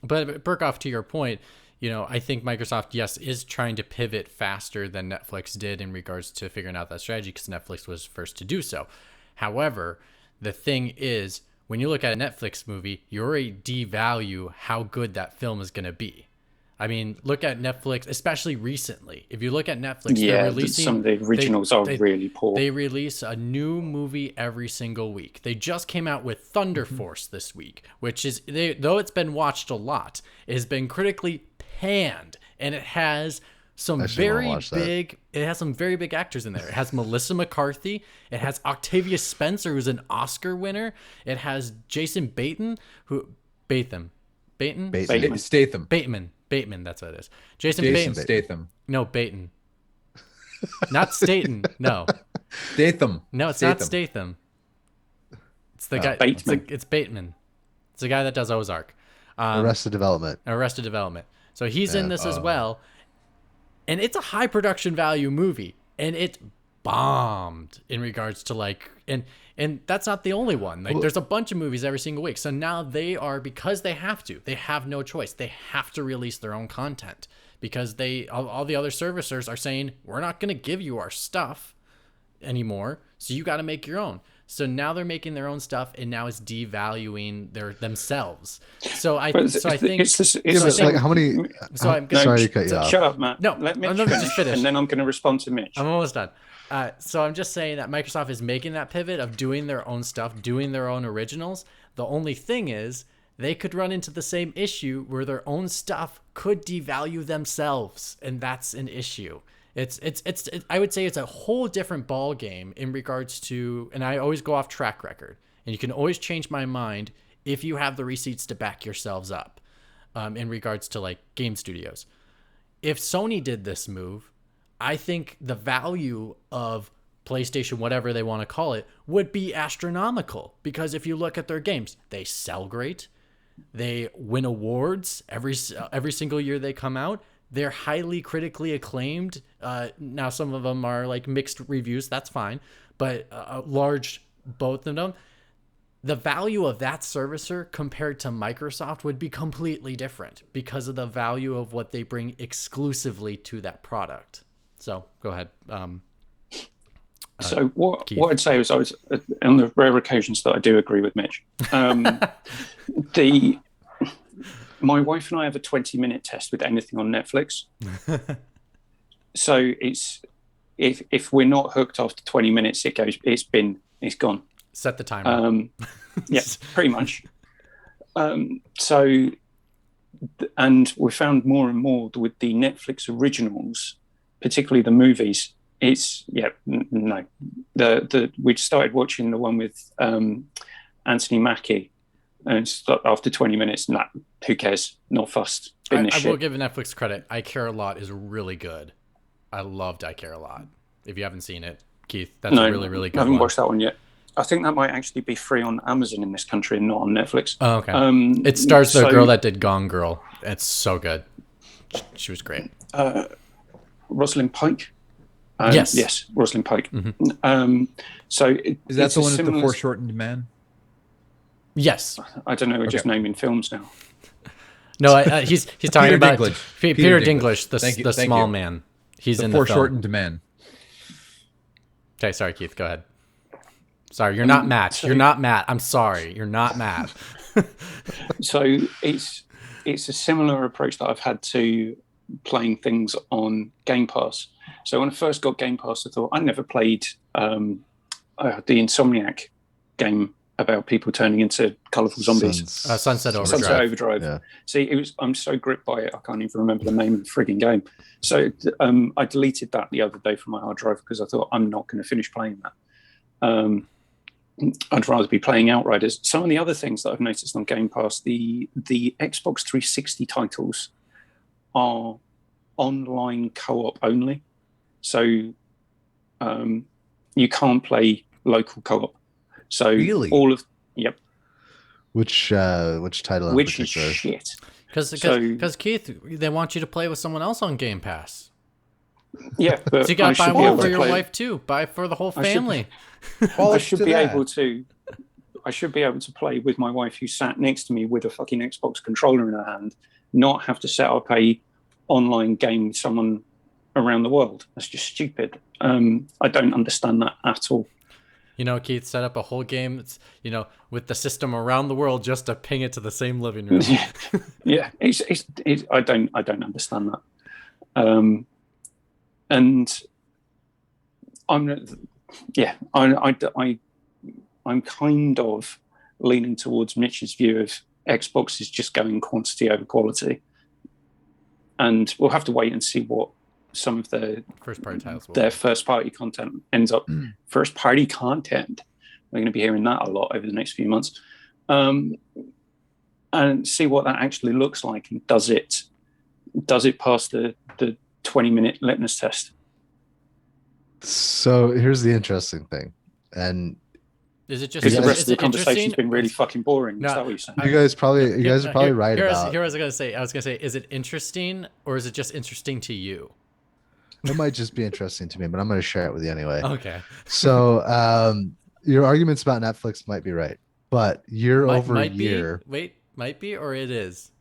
Burkoff, to your point, I think Microsoft, yes, is trying to pivot faster than Netflix did in regards to figuring out that strategy, because Netflix was first to do so. However, the thing is, when you look at a Netflix movie, you already devalue how good that film is going to be. I mean, look at Netflix, especially recently. If you look at Netflix, they're releasing some of the originals are really poor. They release a new movie every single week. They just came out with Thunder Force this week, which is, though it's been watched a lot, it has been critically panned, and it has some very big actors in there. It has Melissa McCarthy. It has Octavia Spencer, who's an Oscar winner. It has Jason Bateman, Bateman, that's what it is. Jason Bateman. Statham. No, Bateman. Not Staten. No. Statham. No, it's not Statham. It's the guy. Bateman. It's Bateman. It's the guy that does Ozark. Arrested Development. So he's in this as well. And it's a high production value movie. And it bombed in regards to and that's not the only one. There's a bunch of movies every single week. So now because they have no choice. They have to release their own content, because all the other servicers are saying, we're not going to give you our stuff anymore, so you got to make your own. So now they're making their own stuff, and now it's devaluing themselves. So I think how many? So sorry to cut you off. Shut up, Matt. No, let me just finish, and then I'm going to respond to Mitch. I'm almost done. So I'm just saying that Microsoft is making that pivot of doing their own stuff, doing their own originals. The only thing is, they could run into the same issue where their own stuff could devalue themselves, and that's an issue. I would say it's a whole different ball game in regards to, and I always go off track record, and you can always change my mind if you have the receipts to back yourselves up, in regards to game studios. If Sony did this move, I think the value of PlayStation, whatever they want to call it, would be astronomical, because if you look at their games, they sell great. They win awards every single year they come out. They're highly critically acclaimed. Now some of them are mixed reviews. That's fine, but both of them. The value of that servicer compared to Microsoft would be completely different because of the value of what they bring exclusively to that product. So go ahead. So what I'd say is, I was on the rare occasions that I do agree with Mitch. My wife and I have a 20-minute test with anything on Netflix. So it's if we're not hooked after 20 minutes, it's gone. Set the timer. Yeah, pretty much. And we found more and more with the Netflix originals, particularly the movies. We started watching the one with Anthony Mackie, and after 20 minutes, who cares? Not fussed. I will give Netflix credit. I Care a Lot is really good. I loved I Care a Lot. If you haven't seen it, Keith, that's a really, really good I haven't one. watched that one yet. I think that might actually be free on Amazon in this country and not on Netflix. Oh, okay. It stars the girl that did Gone Girl. It's so good. She was great. Rosalind Pike. Yes, Rosalind Pike. Mm-hmm. Is that the one with the foreshortened man? Yes. I don't know. We're just naming films now. No, he's talking about Peter Dinklage, the small you. man. He's the in the foreshortened man. Okay, sorry, Keith. Go ahead. Sorry, you're not Matt. You're not Matt. I'm sorry, you're not Matt. So it's a similar approach that I've had to playing things on Game Pass. So when I first got Game Pass, I thought I never played the Insomniac game about people turning into colourful zombies. Sunset Overdrive. Sunset Overdrive. Yeah. See, I'm so gripped by it, I can't even remember the name of the frigging game. So I deleted that the other day from my hard drive because I thought I'm not going to finish playing that. I'd rather be playing Outriders. Some of the other things that I've noticed on Game Pass, the Xbox 360 titles are online co-op only. So you can't play local co-op. So Really? all of Which title in which is particular? shit. Because Keith, they want you to play with someone else on Game Pass. Yeah, but So you got to buy be able one for to your play- wife too. Buy for the whole I should- family. I should be able to. I should be able to play with my wife, who sat next to me with a fucking Xbox controller in her hand, not have to set up a online game with someone around the world. That's just stupid. I don't understand that at all. You know, Keith set up a whole game, with the system around the world just to ping it to the same living room. Yeah, it's I don't understand that. And I'm kind of leaning towards Mitch's view of Xbox is just going quantity over quality, and we'll have to wait and see what some of their First party titles. first party content ends up. First party content, we're going to be hearing that a lot over the next few months, and see what that actually looks like, and does it pass the 20-minute litmus test? So here's the interesting thing, and Is it just Because the rest is of the it conversation's interesting? been really fucking boring. No, Is that what you're saying? you guys are probably right Here about. I was gonna say, is it interesting or is it just interesting to you? It might just be interesting to me, but I'm going to share it with you anyway. Okay. So your arguments about Netflix might be right, but year over year, might be or it is.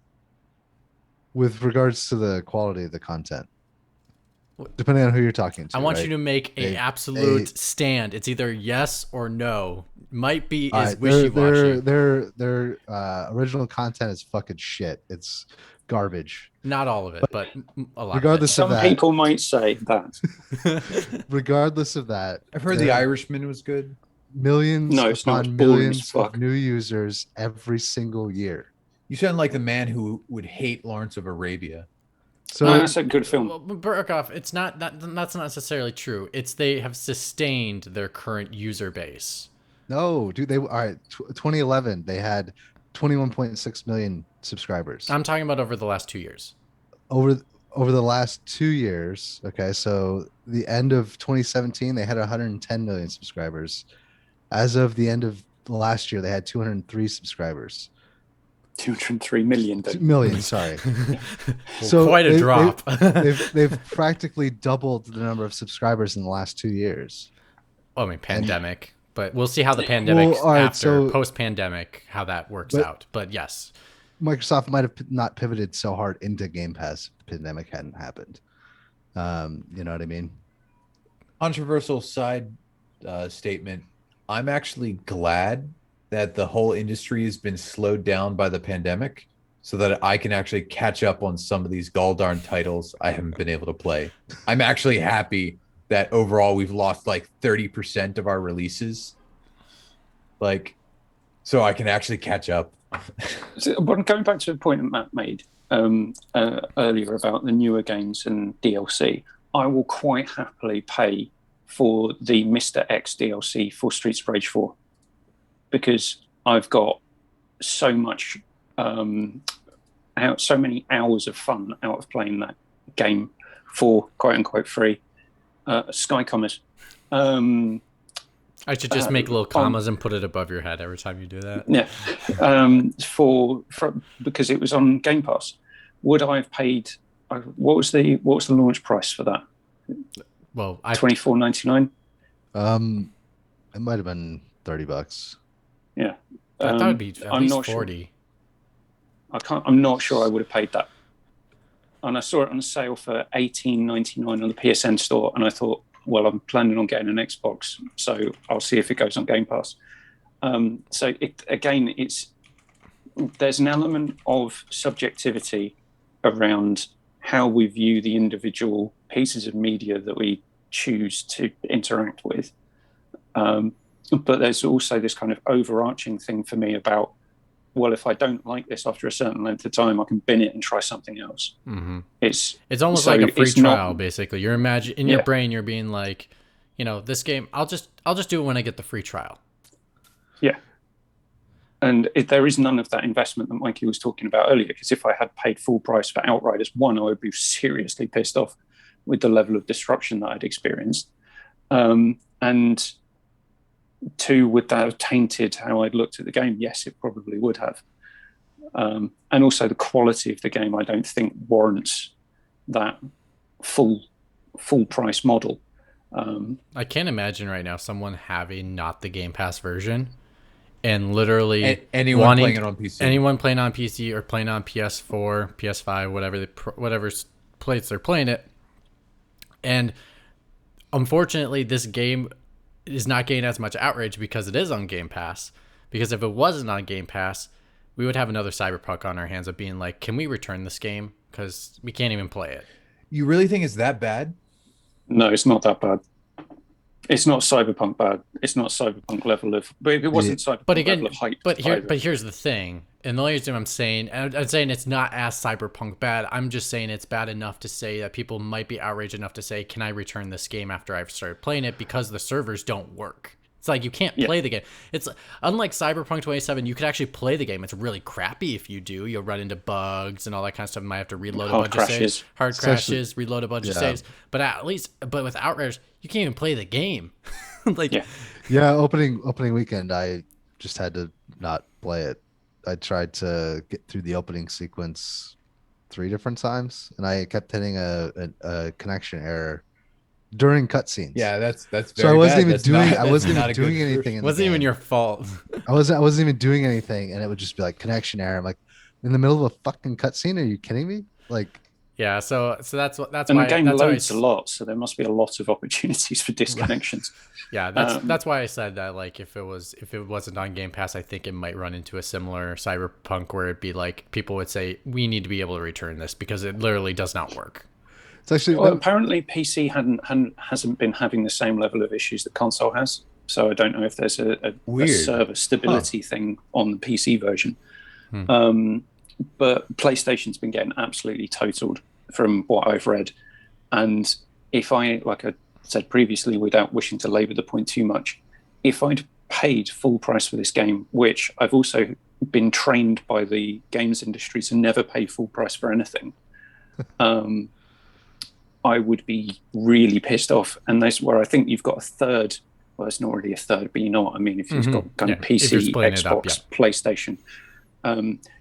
with regards to the quality of the content, depending on who you're talking to. I want right? you to make an absolute stand. It's either yes or no. Might be is Their wishy-washy. their original content is fucking shit. It's garbage. Not all of it, but a lot. Regardless Some of that, people might say that. regardless of that, I've heard The Irishman was good. millions No, it's not. upon It's boring as millions fuck. of new users every single year. You sound like the man who would hate Lawrence of Arabia. So That's a good film. Well, Burkoff, it's not that's not necessarily true. It's they have sustained their current user base. no, dude, all right. 2011, they had 21.6 million subscribers. I'm talking about over the last 2 years. Over the last 2 years, okay, so the end of 2017, they had 110 million subscribers. As of the end of last year, they had 203 subscribers. 203 million. 2 million, sorry. So quite a drop. They've practically doubled the number of subscribers in the last 2 years. I mean, pandemic, but we'll see how the pandemic Well, all right, after so- post-pandemic how that works out. But yes, Microsoft might have not pivoted so hard into Game Pass if the pandemic hadn't happened. You know what I mean? Controversial side statement. I'm actually glad that the whole industry has been slowed down by the pandemic so that I can actually catch up on some of these galldarn titles I haven't been able to play. I'm actually happy that overall we've lost like 30% of our releases. So I can actually catch up. But going back to the point that Matt made earlier about the newer games and DLC, I will quite happily pay for the Mr. X DLC for Streets of Rage 4 because I've got so much, so many hours of fun out of playing that game for quote unquote free. Sky Commerce. I should just make little commas and put it above your head every time you do that. Yeah, for because it was on Game Pass. Would I have paid? What was the launch price for that? Well, $24.99. It might have been $30. Yeah, I thought it'd be at I'm least not 40. Sure. I'm not sure I would have paid that. And I saw it on sale for $18.99 on the PSN store, and I thought, well, I'm planning on getting an Xbox, so I'll see if it goes on Game Pass. So there's an element of subjectivity around how we view the individual pieces of media that we choose to interact with. But there's also this kind of overarching thing for me about, well, if I don't like this after a certain length of time, I can bin it and try something else. Mm-hmm. It's almost so like a free it's trial, not, basically. You're in your brain, you're being like, this game, I'll just do it when I get the free trial. Yeah. And there is none of that investment that Mikey was talking about earlier, because if I had paid full price for Outriders, one, I would be seriously pissed off with the level of disruption that I'd experienced. And two, would that have tainted how I'd looked at the game? Yes, it probably would have. And also the quality of the game, I don't think warrants that full price model. I can't imagine right now someone having not the Game Pass version and literally anyone playing it on PC. Anyone playing on PC or playing on PS4, PS5, whatever place they're playing it. And unfortunately, this game is not getting as much outrage because it is on Game Pass. Because if it wasn't on Game Pass, we would have another Cyberpunk on our hands of being like, can we return this game? Because we can't even play it. You really think it's that bad? No, it's not that bad. It's not Cyberpunk bad. It's not Cyberpunk level of. But if it wasn't Cyberpunk level of hype. But here's the thing. And the only reason I'm saying it's not as Cyberpunk bad. I'm just saying it's bad enough to say that people might be outraged enough to say, can I return this game after I've started playing it, because the servers don't work. It's like you can't play the game. It's unlike Cyberpunk 2077. You could actually play the game. It's really crappy if you do. You'll run into bugs and all that kind of stuff. You might have to reload a bunch of saves. Hard crashes, reload a bunch of saves. But with Outriders, you can't even play the game. Opening weekend, I just had to not play it. I tried to get through the opening sequence 3 different times, and I kept hitting a connection error during cutscenes. Yeah, that's very so I wasn't bad. even doing. I wasn't not even doing anything. It wasn't even your fault. I wasn't even doing anything, and it would just be like connection error. I'm like, in the middle of a fucking cutscene. Are you kidding me? Like, yeah. So that's and why the game loads a lot, so there must be a lot of opportunities for disconnections. Yeah, that's why I said that. Like, if it wasn't on Game Pass, I think it might run into a similar Cyberpunk where it'd be like people would say we need to be able to return this because it literally does not work. It's actually apparently PC hasn't been having the same level of issues that console has. So I don't know if there's a server stability thing on the PC version. But PlayStation's been getting absolutely totaled from what I've read. And if like I said previously, without wishing to labour the point too much, if I'd paid full price for this game, which I've also been trained by the games industry to never pay full price for anything, I would be really pissed off. And that's where I think you've got a third. Well, it's not really a third, but you know what I mean. If you've got kind of PC, Xbox, PlayStation,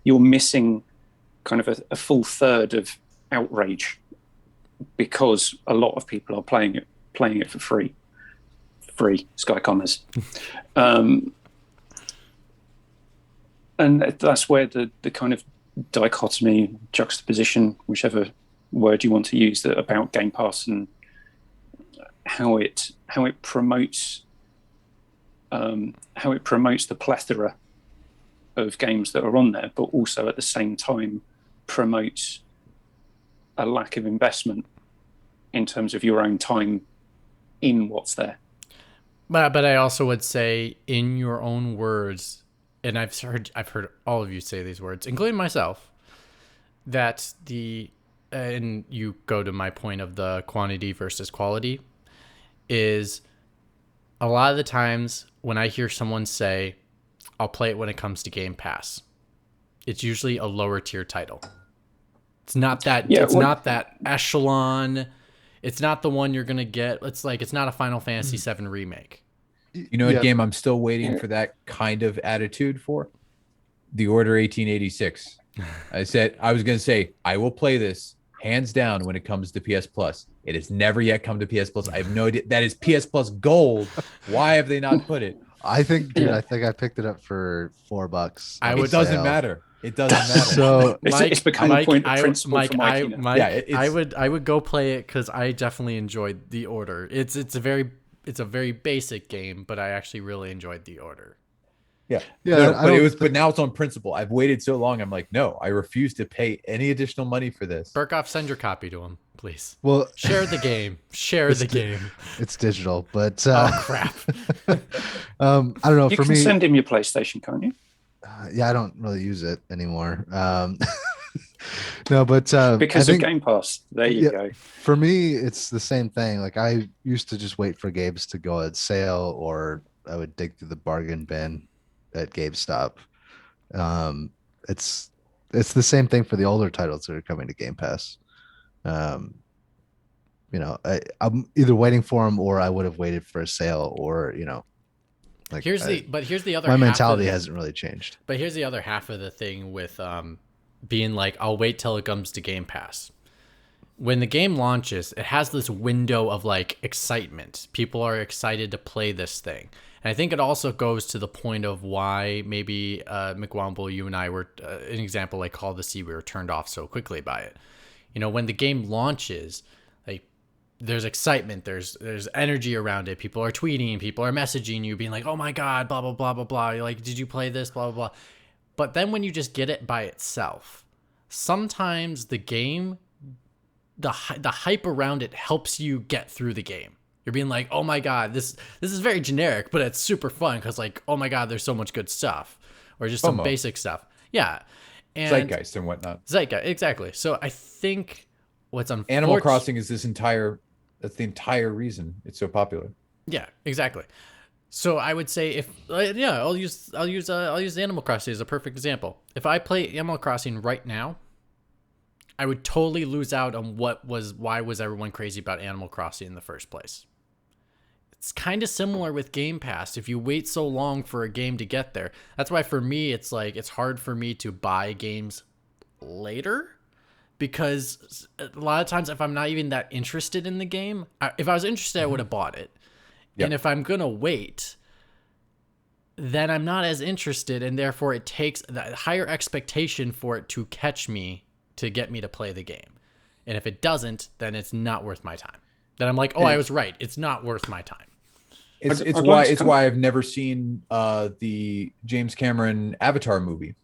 you're missing kind of a full third of outrage because a lot of people are playing it for free. Sky Commerce. And that's where the kind of dichotomy, juxtaposition, whichever word you want to use, that about Game Pass and how it promotes the plethora of games that are on there, but also at the same time promotes a lack of investment in terms of your own time in what's there. But I also would say, in your own words, and I've heard all of you say these words, including myself, that and you go to my point of the quantity versus quality, is a lot of the times when I hear someone say, I'll play it when it comes to Game Pass, it's usually a lower tier title. It's not that not that echelon. It's not the one you're going to get. It's not a Final Fantasy VII remake. You know what game I'm still waiting for that kind of attitude for? The Order 1886. I was going to say, I will play this hands down when it comes to PS Plus. It has never yet come to PS Plus. I have no idea. That is PS Plus Gold. Why have they not put it? I think I picked it up for $4. It doesn't matter. It doesn't matter. So it's become a point of principle for Mike. I would go play it because I definitely enjoyed The Order. It's a very basic game, but I actually really enjoyed The Order. Yeah. But now it's on principle. I've waited so long. I'm like, no, I refuse to pay any additional money for this. Burkoff, send your copy to him. Please. Well, Share the game. Share the game. it's digital, but Oh crap. I don't know. You For can me, send him your PlayStation, can't you? yeah, I don't really use it anymore. No, but I Because of think Game Pass. There you yeah, go. for me, it's the same thing. Like I used to just wait for games to go on sale, or I would dig through the bargain bin at GameStop. Um, it's it's the same thing for the older titles that are coming to Game Pass. Um, I'm either waiting for them or I would have waited for a sale, or like Here's the other my half of mentality the, hasn't really changed. but here's the other half of the thing with being like, I'll wait till it comes to Game Pass. When the game launches, it has this window of like excitement. People are excited to play this thing. And I think it also goes to the point of why maybe McWomble, you and I were an example like Call of the Sea, we were turned off so quickly by it. When the game launches, like there's excitement, there's energy around it. People are tweeting, people are messaging you, being like, "Oh my god, blah blah blah blah blah." You're like, "Did you play this?" Blah blah blah. But then when you just get it by itself, sometimes the game, the hype around it helps you get through the game. You're being like, "Oh my god, this is very generic, but it's super fun because like, oh my god, there's so much good stuff," or just some basic stuff. Yeah, and Zeitgeist and whatnot. Zeitgeist, exactly. So I think what's unfortunate. Animal Crossing is that's the entire reason it's so popular. Yeah, exactly. So I would say I'll use Animal Crossing as a perfect example. If I play Animal Crossing right now, I would totally lose out on why was everyone crazy about Animal Crossing in the first place. It's kind of similar with Game Pass. If you wait so long for a game to get there, that's why for me it's like it's hard for me to buy games later. Because a lot of times, if I'm not even that interested in the game, if I was interested, I would have bought it. Yep. And if I'm going to wait, then I'm not as interested. And therefore, it takes that higher expectation for it to catch me to get me to play the game. And if it doesn't, then it's not worth my time. Then I'm like, oh, I was right. It's not worth my time. It's why I've never seen the James Cameron Avatar movie,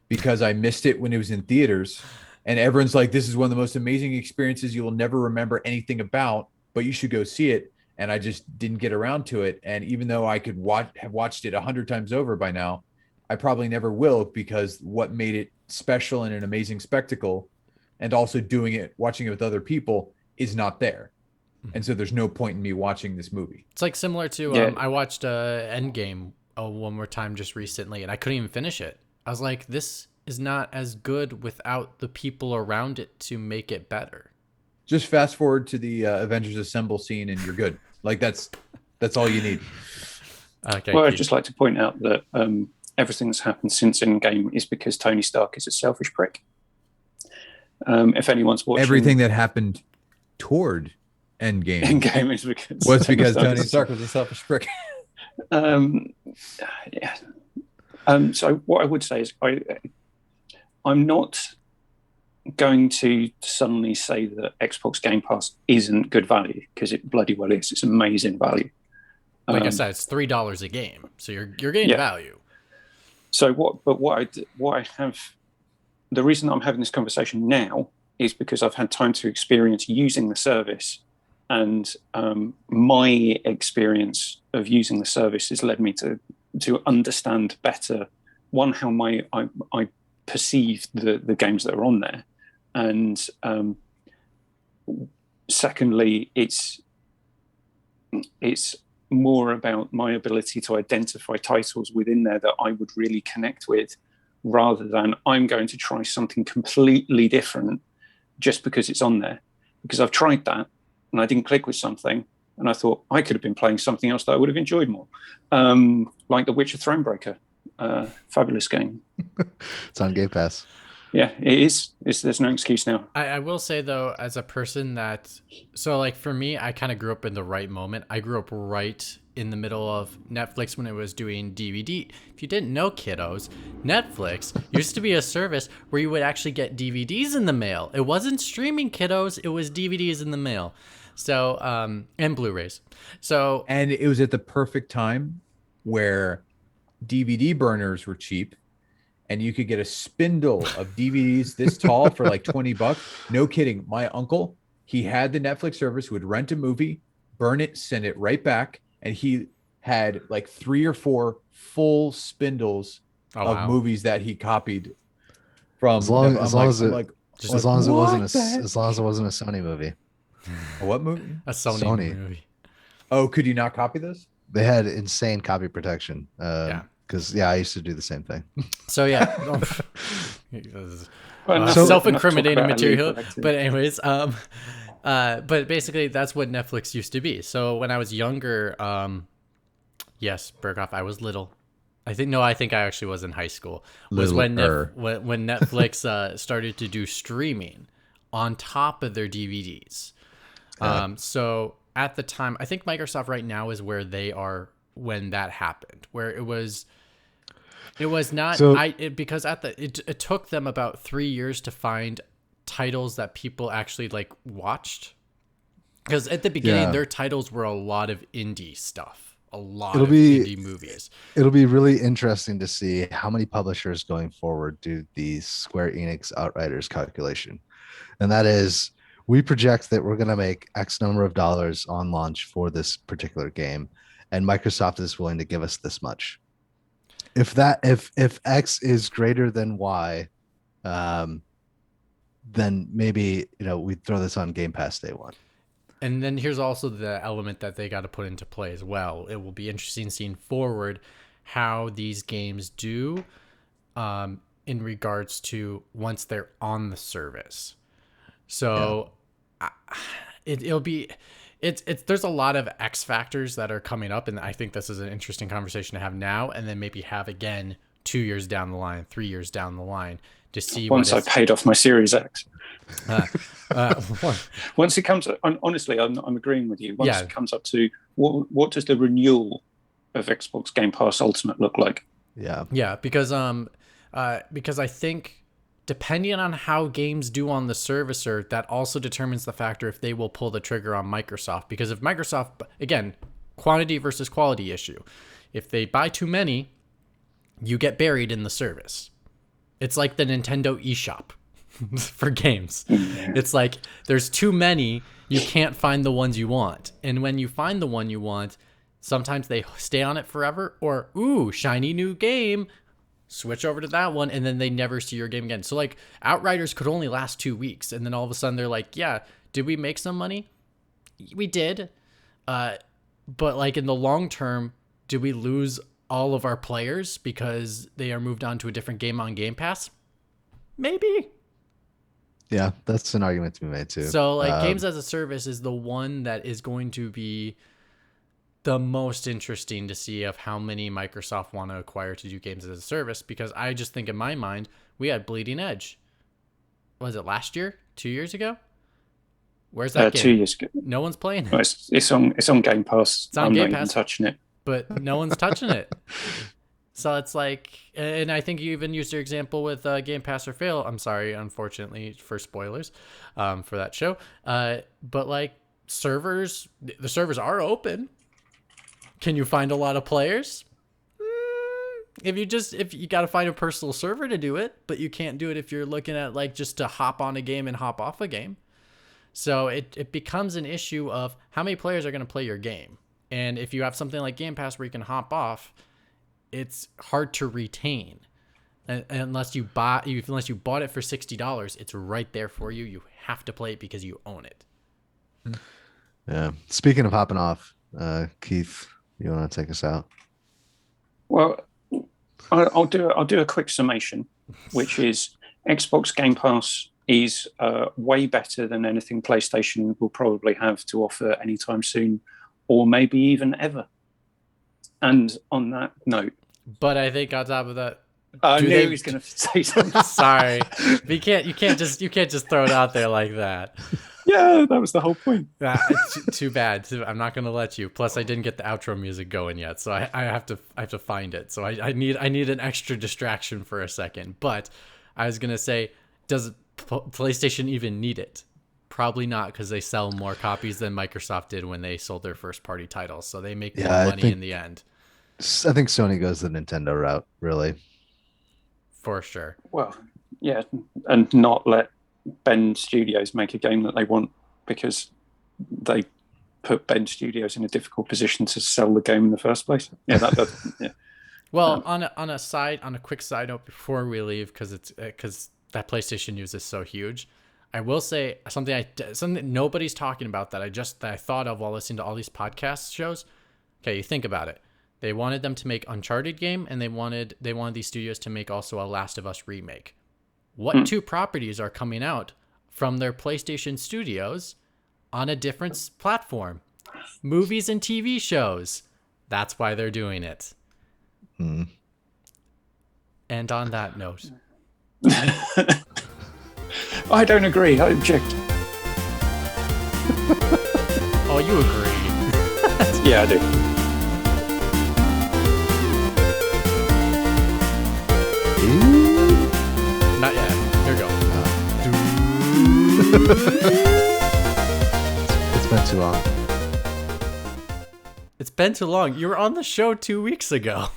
because I missed it when it was in theaters. And everyone's like, this is one of the most amazing experiences you will never remember anything about, but you should go see it. And I just didn't get around to it. And even though I could have watched it 100 times over by now, I probably never will, because what made it special and an amazing spectacle, and also watching it with other people, is not there. And so there's no point in me watching this movie. It's like similar to, I watched Endgame one more time just recently, and I couldn't even finish it. I was like, this is not as good without the people around it to make it better. Just fast forward to the Avengers Assemble scene and you're good. Like that's all you need. Okay. Well, I'd just like to point out that everything that's happened since Endgame is because Tony Stark is a selfish prick. If anyone's watching, everything that happened toward Endgame is because Tony Stark was a selfish prick. Yeah. So what I would say is I'm not going to suddenly say that Xbox Game Pass isn't good value, because it bloody well is. It's amazing value. Like I said, it's $3 a game, so you're getting value. So the reason I'm having this conversation now is because I've had time to experience using the service, and my experience of using the service has led me to understand better, one, how I perceive the games that are on there, and secondly, it's more about my ability to identify titles within there that I would really connect with, rather than I'm going to try something completely different just because it's on there. Because I've tried that and I didn't click with something, and I thought I could have been playing something else that I would have enjoyed more, like The Witcher Thronebreaker. Fabulous game. It's on Game Pass. Yeah, it is. There's no excuse now. I will say, though, as a person like for me, I kind of grew up in the right moment. I grew up right in the middle of Netflix when it was doing DVD. If you didn't know, kiddos, Netflix used to be a service where you would actually get DVDs in the mail. It wasn't streaming, kiddos. It was DVDs in the mail. So, and Blu-rays. So, and it was at the perfect time where DVD burners were cheap, and you could get a spindle of DVDs this tall for like $20. No kidding. My uncle he had the Netflix service, would rent a movie, burn it, send it right back, and he had like 3 or 4 full spindles of wow. movies that he copied from. As long as long as it as long as it wasn't a Sony movie. A what movie? A Sony movie. Oh, could you not copy this? They had insane copy protection. Yeah. Because I used to do the same thing. So yeah. Well, self-incriminating material. But anyways, but basically that's what Netflix used to be. So when I was younger, yes, Berghoff, I was little. I think I actually was in high school. Was when Netflix started to do streaming on top of their DVDs. So at the time, I think Microsoft right now is where they are when that happened, where it was not because it took them about 3 years to find titles that people actually like watched, because at the beginning their titles were a lot of indie stuff, indie movies. It'll be really interesting to see how many publishers going forward do the Square Enix Outriders calculation, and that is, we project that we're going to make X number of dollars on launch for this particular game, and Microsoft is willing to give us this much. If X is greater than Y, then maybe we throw this on Game Pass day one. And then here's also the element that they got to put into play as well. It will be interesting seeing forward how these games do in regards to once they're on the service. So there's a lot of X factors that are coming up, and I think this is an interesting conversation to have now, and then maybe have again 2 years down the line, 3 years down the line, to see once I paid off my Series X. Once it comes, honestly, I'm agreeing with you. Once it comes up to what does the renewal of Xbox Game Pass Ultimate look like? Yeah, because I think, depending on how games do on the servicer, that also determines the factor if they will pull the trigger on Microsoft. Because if Microsoft, again, quantity versus quality issue, if they buy too many, you get buried in the service. It's like the Nintendo eShop for games. It's like there's too many, you can't find the ones you want. And when you find the one you want, sometimes they stay on it forever, or, ooh, shiny new game, switch over to that one, and then they never see your game again. So like Outriders could only last 2 weeks, and then all of a sudden they're like, yeah, did we make some money? We did. But like in the long term, did we lose all of our players because they are moved on to a different game on Game Pass? Maybe. Yeah, that's an argument to be made too. So like games as a service is the one that is going to be the most interesting to see of how many Microsoft want to acquire to do games as a service, because I just think in my mind, we had Bleeding Edge. Was it last year? 2 years ago? Where's that game? 2 years ago. No one's playing it. Well, it's on Game Pass. It's on I'm Game not Pass, even touching it. but no one's touching it. So it's like, and I think you even used your example with Game Pass or Fail. I'm sorry, unfortunately, for spoilers for that show. But like the servers are open. Can you find a lot of players? If you got to find a personal server to do it, but you can't do it if you're looking at like just to hop on a game and hop off a game. So it becomes an issue of how many players are going to play your game. And if you have something like Game Pass where you can hop off, it's hard to retain. Unless you bought it for $60, it's right there for you. You have to play it because you own it. Yeah. Speaking of hopping off, Keith, you want to take us out? Well, I'll do a quick summation, which is Xbox Game Pass is way better than anything PlayStation will probably have to offer anytime soon, or maybe even ever. And on that note, but I think on top of that, I knew he was going to say something. Sorry, you can't just throw it out there like that. Yeah, that was the whole point. Too bad. I'm not going to let you. Plus, I didn't get the outro music going yet, so I have to find it. So I need an extra distraction for a second. But I was going to say, does PlayStation even need it? Probably not, because they sell more copies than Microsoft did when they sold their first party titles. So they make more money in the end. I think Sony goes the Nintendo route, really. For sure. Well, yeah, and not let Bend Studios make a game that they want. because they put Ben Studios in a difficult position to sell the game in the first place. Yeah, yeah. Well, on a quick side note before we leave, because that PlayStation news is so huge, I will say something nobody's talking about that I thought of while listening to all these podcast shows. Okay, you think about it. They wanted them to make Uncharted game, and they wanted these studios to make also a Last of Us remake. What two properties are coming out from their PlayStation studios on a different platform? Movies and TV shows. That's why they're doing it. And on that note, I don't agree. I object. Oh, you agree? Yeah, I do. Not yet. Here we go. It's been too long. It's been too long. You were on the show 2 weeks ago.